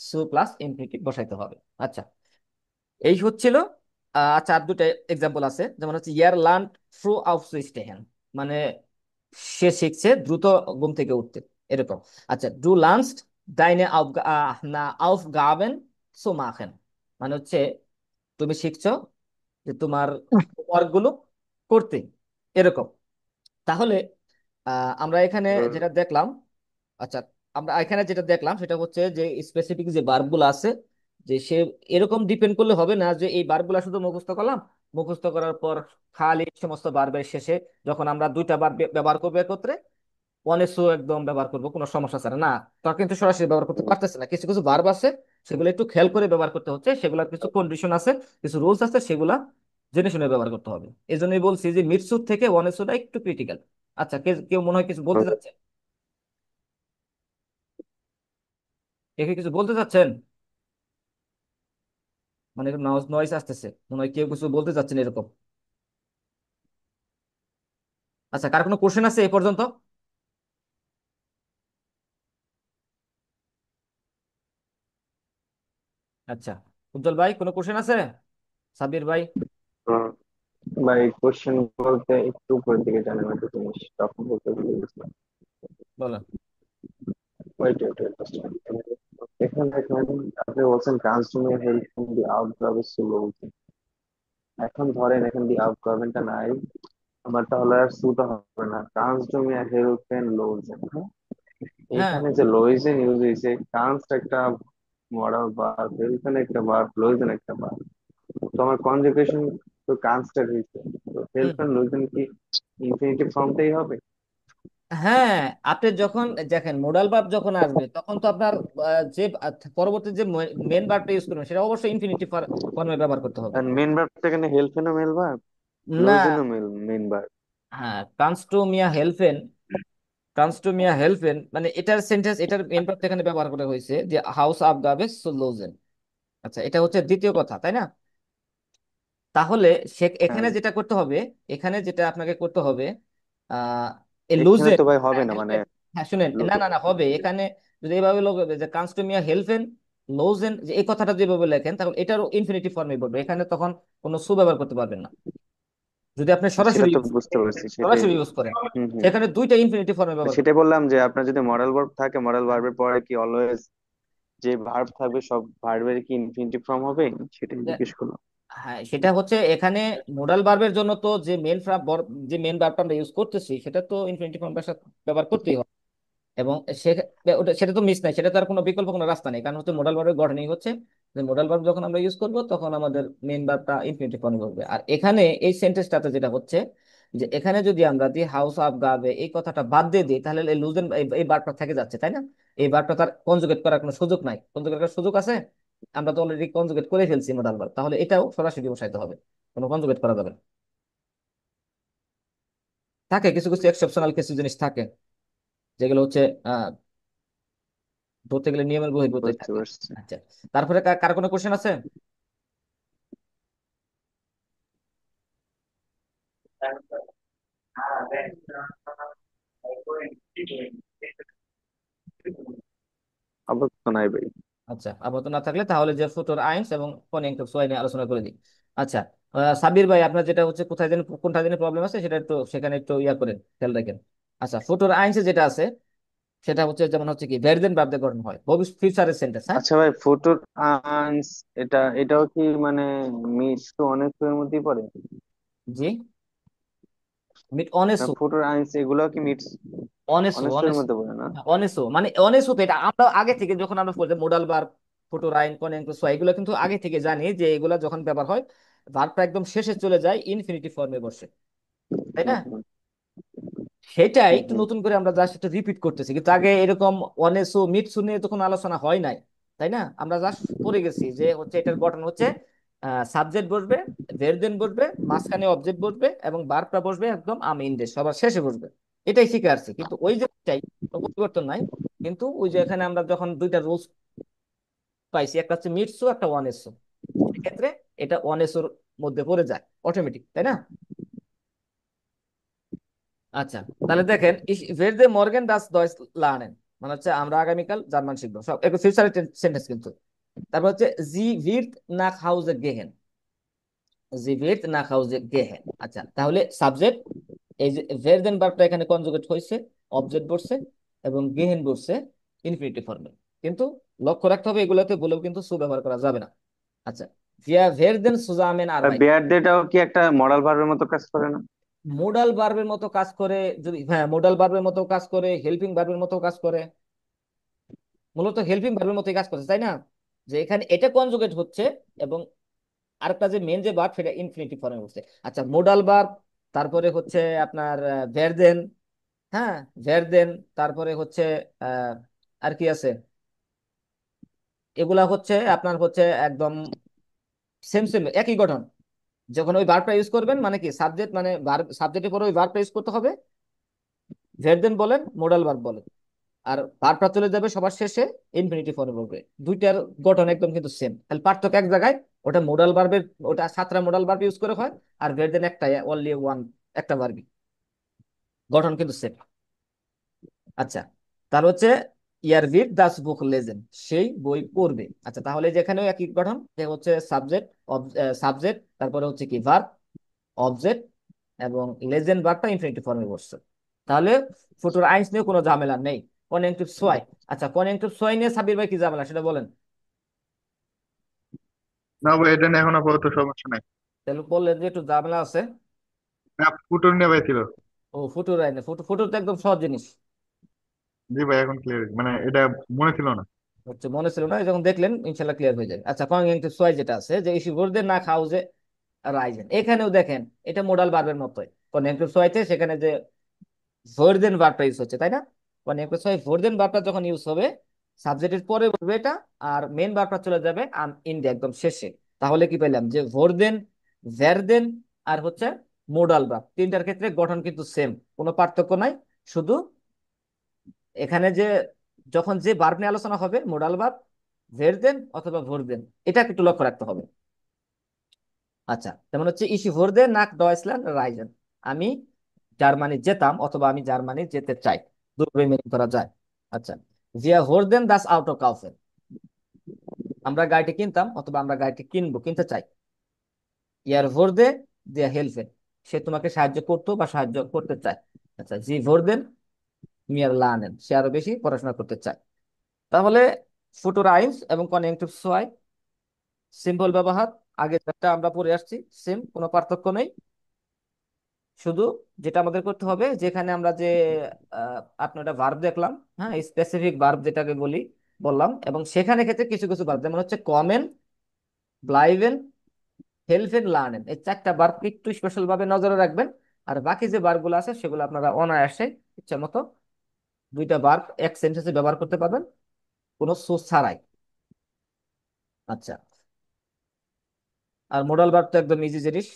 সু প্লাস ইনফিনিটিভ বসাইতে হবে। আচ্ছা, এই হচ্ছিল। আচ্ছা, আর দুটো এক্সাম্পল আছে, যেমন হচ্ছে ইয়ার লার্ন ফ্রু aufzustehen, মানে সে শিখছে দ্রুত ঘুম থেকে উঠতে, এরকম। আচ্ছা, ডু লার্নস্ট ডাইনে না aufgaben zu machen, মানে হচ্ছে তুমি শিখছো যে তোমার ওয়ার্কগুলো করতে, এরকম। তাহলে আমরা এখানে যেটা দেখলাম, আচ্ছা, আমরা এখানে যেটা দেখলাম সেটা হচ্ছে যে স্পেসিফিক যে ভার্বগুলো আছে, যে সে এরকম ডিপেন্ড করলে হবে না যে এই ভার্বগুলো শুধু মুখস্থ করলাম, মুখস্থ করার পর খালি সমস্ত ভার্বের শেষে যখন আমরা দুইটা ভার্ব ব্যবহার করবো একত্রে, অনেসো একদম ব্যবহার করবো কোনো সমস্যা ছাড়া না, তা কিন্তু সরাসরি ব্যবহার করতে পারতেছে না। কিছু কিছু ভার্ব আছে, সেগুলো একটু খেয়াল করে ব্যবহার করতে হচ্ছে, সেগুলোর কিছু কন্ডিশন আছে, কিছু রুলস আছে, সেগুলা জেনে শুনে ব্যবহার করতে হবে। এই জন্যই বলছি যে মিটসুর থেকে অনেসোটা একটু ক্রিটিক্যাল। আচ্ছা, কেউ মনে হয় কিছু বলতে চাচ্ছে, কেউ কি কিছু বলতে চাচ্ছেন? মানে নয়েজ আসতেছে, মনে হয় কেউ কিছু বলতে চাচ্ছেন এরকম। আচ্ছা, কার কোনো কোশ্চেন আছে এই পর্যন্ত? আচ্ছা, উজ্জ্বল ভাই কোনো কোশ্চেন আছে? সাবির ভাই? ভাই কোশ্চেন বলতে একটু উপরের দিকে জানেন একটা জিনিস, তখন বলতে ভুলে গেছিলাম। বলেন। ওয়েট ওয়েট ওয়েট, এখানে দেখেন, আপনি বলছেন ট্রান্সফর্মিং হেল্প ফ্রম দি আউটগ্রাভ স্লো। এখন ধরেন এখানে দি আউটগ্রাভেনটা নাই, আমার তাহলে আর সুটা হবে না, ট্রান্সফর্মিং হেল্পেন লোজেন। হ্যাঁ, হ্যাঁ, এখানে যে লোইজেন ইউজ হয়েছে, ট্রান্স একটা মডাল ভার্ব, হেল্পেন একটা ভার্ব, লোইজেন একটা ভার্ব। তো আমার কনজুগেশন তো কনস্ট্যান্ট হয়েছে, তো হুম, হেল্পেন লোইজেন কি ইনফিনিটিভ ফর্মটাই হবে? হ্যাঁ, আপনি যখন দেখেন মোডাল ভার্ব যখন আসবে, তখন তো আপনার যে পরবর্তী যে মেন ভার্বটা ইউজ করবেন সেটা অবশ্যই ইনফিনিটিভ ফর্মে ব্যবহার করতে হবে। আর মেন ভার্বটা এখানে হেল্পেনও মেল ভার্ব, না, লোইজেনও মেন ভার্ব। হ্যাঁ, কানস টু মিয়া হেল্পেন, কানস টু মিয়া হেল্পেন, মানে এটার সেন্টেন্স, এটার মেন ভার্বটা এখানে ব্যবহার করা হয়েছে যে হাউস আপ গাবে সোলোজেন। আচ্ছা, এটা হচ্ছে দ্বিতীয় কথা, তাই না? তাহলে সে হ্যাঁ, এখানে যেটা করতে হবে, এখানে যেটা আপনাকে করতে হবে, আহ এ এখানে লুজেন, তো ভাই হবে না মানে। হেল্পেন। হ্যাঁ, শুনেন, লো- না না না, হবে এখানে। যদি এইভাবে লোক যে কানস্টমিয়া হেল্পেন লোজেন, যে এই কথাটা যেভাবে লেখেন, তাহলে এটারও ইনফিনিটিভ ফর্মে বলবে, এখানে তখন কোনো সু ব্যবহার করতে পারবেন না। যদি আপনি সেটা সরাসরি তো ইউজ বুঝতে পারছি, সেটাই। সরাসরি ইউজ করেন, হুম হুম। সেখানে দুইটা ইনফিনিটিভ ফর্মে ব্যবহার করতে সেটাই বললাম যে আপনার যদি মডাল ভার্ব থাকে, মডাল ভার্বের পরে কি অলওয়েজ যে ভার্ব থাকবে সব ভার্বের কি ইনফিনিটিভ ফর্ম হবে, সেটাই হবে। জিজ্ঞেস করলাম। হ্যাঁ, সেটা হচ্ছে এখানে মোডাল ভার্বের জন্য তো যে যে মেন ভার্বটা আমরা ইউজ করতেছি, সেটা তো ইনফিনিটিভ ফর্ম ব্যবহার করতেই হবে। এবং সেটা তো মিস নাই, সেটা তো আর কোনো বিকল্প কোনো রাস্তা নেই, কারণ হচ্ছে মোডাল ভার্বের গঠনই হচ্ছে যে মোডাল ভার্ব যখন আমরা ইউজ করব, তখন আমাদের মেইন ভার্বটা ইনফিনিটিভ ফর্মে হবে। আর এখানে এই সেন্টেন্সটাতে যেটা হচ্ছে, যে এখানে যদি আমরা দি হাউস অফ গাবে এই কথাটা বাদ দিয়ে দিই, তাহলে এই লুজেন এই ভার্বটা থেকে যাচ্ছে, তাই না? এই ভার্বটা তার কনজুগেট করার কোনো সুযোগ নাই, কনজুগেট করার সুযোগ আছে? আমরা তো অলরেডি কনজুগেট করে ফেলছি মোডাল ভার্ব, তাহলে এটাও সরাসরি বসাইতে হবে, কোনো কনজুগেট করা যাবে না। থাকে কিছু কিছু এক্সেপশনাল কিছু জিনিস থাকে, যেগুলো হচ্ছে ধরতে গেলে নিয়মের বহির্ভূতই বুঝতে থাকে। পারছি। আচ্ছা, তারপরে কার কোনো কোশ্চেন আছে? আপাতত নাই ভাই। আচ্ছা, আপাতত না থাকলে তাহলে যে ফুটোর আইনস এবং ফনেটিক্স ওয়াই নিয়ে আলোচনা করে দিই। আচ্ছা, সাবির ভাই, আপনার যেটা হচ্ছে কোনটা জানি প্রবলেম আছে, সেটা একটু সেখানে একটু ইয়া করেন, খেয়াল রাখেন। আচ্ছা, ফুটোর আইনসে যেটা আছে, সেটা হচ্ছে যেমন হচ্ছে কি ভেরদেন ভার্ব গঠন হয় ভবিষ্যৎ ফিউচারের সেন্টেন্স, হ্যাঁ। আচ্ছা ভাই, ফুটুর আনস, এটাও কি মানে মিক্স টু অনেক এর মধ্যেই পড়ে? জি, মিট অনেসো। ফুটুর আনস এগুলো কি মিক্স অনেসো অনেস্ট এর অনেসো মধ্যে পড়ে না? অনেসো মানে অনেসো, তো এটা আমরা আগে থেকে যখন আমরা পড়ছি মোডাল ভার্ব, ফুটোর আইন, কনেক্স ওয়াই, এগুলো কিন্তু আগে থেকে জানি যে এগুলা যখন ব্যবহার হয়, ভার্বটা একদম শেষে চলে যায়, ইনফিনিটিভ ফর্মে বসে, তাই না? হুম হুম সেটাই হুম একটু হুম। নতুন করে আমরা জাস্ট একটু রিপিট করতেছি, কিন্তু আগে এরকম অনেসো মিটসু নিয়ে তো কোনো আলোচনা হয় নাই, তাই না? আমরা জাস্ট পড়ে গেছি যে হচ্ছে এটার গঠন হচ্ছে সাবজেক্ট বসবে, ভের্বেন বসবে, মাঝখানে অবজেক্ট বসবে, এবং ভার্বটা বসবে একদম আম ইনডেস সবার শেষে বসবে। এটাই শিখে আসছি, কিন্তু ওই যে চাই কোনো পরিবর্তন নাই। কিন্তু ওই যে এখানে আমরা যখন দুইটা রুলস পাইছি, একটা হচ্ছে মিটসো, একটা ওয়ান এসো, সেক্ষেত্রে এটা ওয়ান এসোর মধ্যে পড়ে যায় অটোমেটিক, তাই না? আচ্ছা, তাহলে দেখেন ভেরদে মর্গেন ডাস ডয়েস লার্নেন, মানে হচ্ছে আমরা আগামীকাল জার্মান শিখবো, সব একটু ফিউচার সেন্টেন্স কিন্তু। তারপর হচ্ছে জি ভির্ট নাক হাউজে গেহেন, জি ভির্ট নাক হাউজে গেহেন। আচ্ছা, তাহলে সাবজেক্ট, এই যে ভেরদেন ভার্বটা এখানে কনজুগেট হয়েছে, অবজেক্ট বসছে এবং গেহেন বসছে ইনফিনিটিভ ফর্মে। কিন্তু লক্ষ্য রাখতে হবে এগুলোতে বলেও কিন্তু সু ব্যবহার করা যাবে না। আচ্ছা, ভিয়া ভেরদেন সুজামেন আরবাইট, বেয়ার ডেটাও কি একটা মডাল ভার্বের মতো কাজ করে না? মোডাল ভার্বের মতো কাজ করে, যদি হ্যাঁ মোডাল ভার্বের মতো কাজ করে, হেল্পিং ভার্বের মতো কাজ করে, মূলত হেল্পিং ভার্বের মতোই কাজ করছে, তাই না? যে এখানে এটা কনজুগেট হচ্ছে এবং আরেকটা যে মেন যে ভার্ব সেটা ইনফিনিটিভ ফর্মে হচ্ছে। আচ্ছা, মোডাল ভার্ব, তারপরে হচ্ছে আপনার ভেরদেন, হ্যাঁ ভেরদেন, তারপরে হচ্ছে আহ আর কি আছে, এগুলা হচ্ছে আপনার হচ্ছে একদম সেম সেম একই গঠন। যখন ওই ভার্বটা ইউজ করবেন মানে কি সাবজেক্ট, মানে ভার্ব সাবজেক্টের পরে ওই ভার্বটা ইউজ করতে হবে, ভেরদেন বলেন মোডাল ভার্ব বলেন, আর ভার্বটা চলে যাবে সবার শেষে ইনফিনিটিভ ফর্মে বলবে। দুইটার গঠন একদম কিন্তু সেম, তাহলে পার্থক্য এক জায়গায়, ওটা মোডাল ভার্বের, ওটা সাতটা মোডাল ভার্ব ইউজ করে হয়, আর ভেরদেন একটাই, অনলি ওয়ান, একটা ভার্বই, গঠন কিন্তু সেম। আচ্ছা, তার হচ্ছে ইয়ার ভিড দাস বুক লেজেন, সেই বই পড়বে। আচ্ছা, তাহলে যেখানেও একই গঠন, যে হচ্ছে সাবজেক্ট, সাবজেক্ট, তারপরে হচ্ছে কি ভার্ব, অবজেক্ট, এবং লেজেন্ড ভার্বটা ইনফিনিটিভ ফর্মে বসছে। তাহলে ফুতুর আইনস নিয়ে কোনো ঝামেলা নেই। কনজাংটিভ সোয়াই, আচ্ছা কনজাংটিভ সোয়াই নিয়ে সাবির ভাই কি ঝামেলা সেটা বলেন। না ভাই, এটা নিয়ে এখন আপাতত সমস্যা নাই। তাহলে বললেন যে একটু ঝামেলা আছে। না, পুটুর নিয়ে ভাই ছিল। ও ফুতুর আইনে, ফুতুর তো একদম সহজ জিনিস। জি ভাই, এখন ক্লিয়ার, মানে এটা মনে ছিল না। হচ্ছে মনে ছিল না, যখন দেখলেন ইনশাল্লাহ ক্লিয়ার হয়ে যাবে। আচ্ছা, কনজাংটিভ সোয়াই যেটা আছে, যে ইসি ভোরদের না খাউজে রাইজেন, এখানেও দেখেন এটা মোডাল ভার্বের মতোই। কনজাংটিভ সোয়াইতে সেখানে যে ভোরদেন ভার্বটা ইউজ হচ্ছে, তাই না? কনজাংটিভ সোয়াই ভোরদেন ভার্বটা যখন ইউজ হবে, সাবজেক্টের পরে বলবে এটা, আর মেন ভার্বটা চলে যাবে ইন্ডে একদম শেষে। তাহলে কি পেলাম, যে ভোরদেন, ভেরদেন, আর হচ্ছে মোডাল ভার্ব, তিনটার ক্ষেত্রে গঠন কিন্তু সেম, কোনো পার্থক্য নাই। শুধু এখানে যে যখন যে ভার্ব নিয়ে আলোচনা হবে, মোডাল ভার্ব, ভেরদেন অথবা ভোরদেন, এটা একটু লক্ষ্য রাখতে হবে। আচ্ছা, যেমন হচ্ছে ইসি ভোরদে নাক ডয়েসল্যান্ড রাইজেন, আমি জার্মানি যেতাম অথবা আমি জার্মানি যেতে চাই, দুটোই মিনিং করা যায়। আচ্ছা, জিয়া হোরদেন দাস আউটো কাউফেন, আমরা গাড়িটি কিনতাম অথবা আমরা গাড়িটি কিনবো, কিনতে চাই। ইয়ার ভোরদে দিয়া হেলফেন, সে তোমাকে সাহায্য করতো বা সাহায্য করতে চায়। আচ্ছা, জি ভোরদেন মিয়ার লানেন, সে আরো বেশি পড়াশোনা করতে চায়। তাহলে ফুটোর আইনস এবং কনজাংটিভ সোয়াই সিম্পল ব্যবহার, আগে যেটা আমরা পড়ে আসছি সেম, কোনো পার্থক্য নেই। শুধু যেটা আমাদের করতে হবে, যেখানে আমরা যে আপনার একটা ভার্ব দেখলাম, হ্যাঁ স্পেসিফিক ভার্ব যেটাকে বলি বললাম, এবং সেখানে ক্ষেত্রে কিছু কিছু ভার্ব যেমন হচ্ছে কমেন, ব্লাইভেন, হেলফেন, লার্নেন, এই চারটা ভার্ব একটু স্পেশাল ভাবে নজরে রাখবেন। আর বাকি যে ভার্ব গুলো আছে সেগুলো আপনারা অনায়াসে ইচ্ছা মতো দুইটা ভার্ব এক সেন্টেন্সে ব্যবহার করতে পারবেন, কোনো সোর্স ছাড়াই। আচ্ছা, আর মোডাল ভার্ব তো একদম ইজি জিনিস।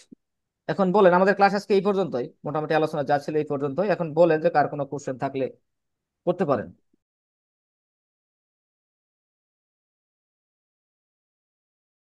এখন বলেন, আমাদের ক্লাস আজকে এই পর্যন্তই, মোটামুটি আলোচনা যা ছিল এই পর্যন্তই। এখন বলেন যে কার কোনো কোশ্চেন থাকলে করতে পারেন।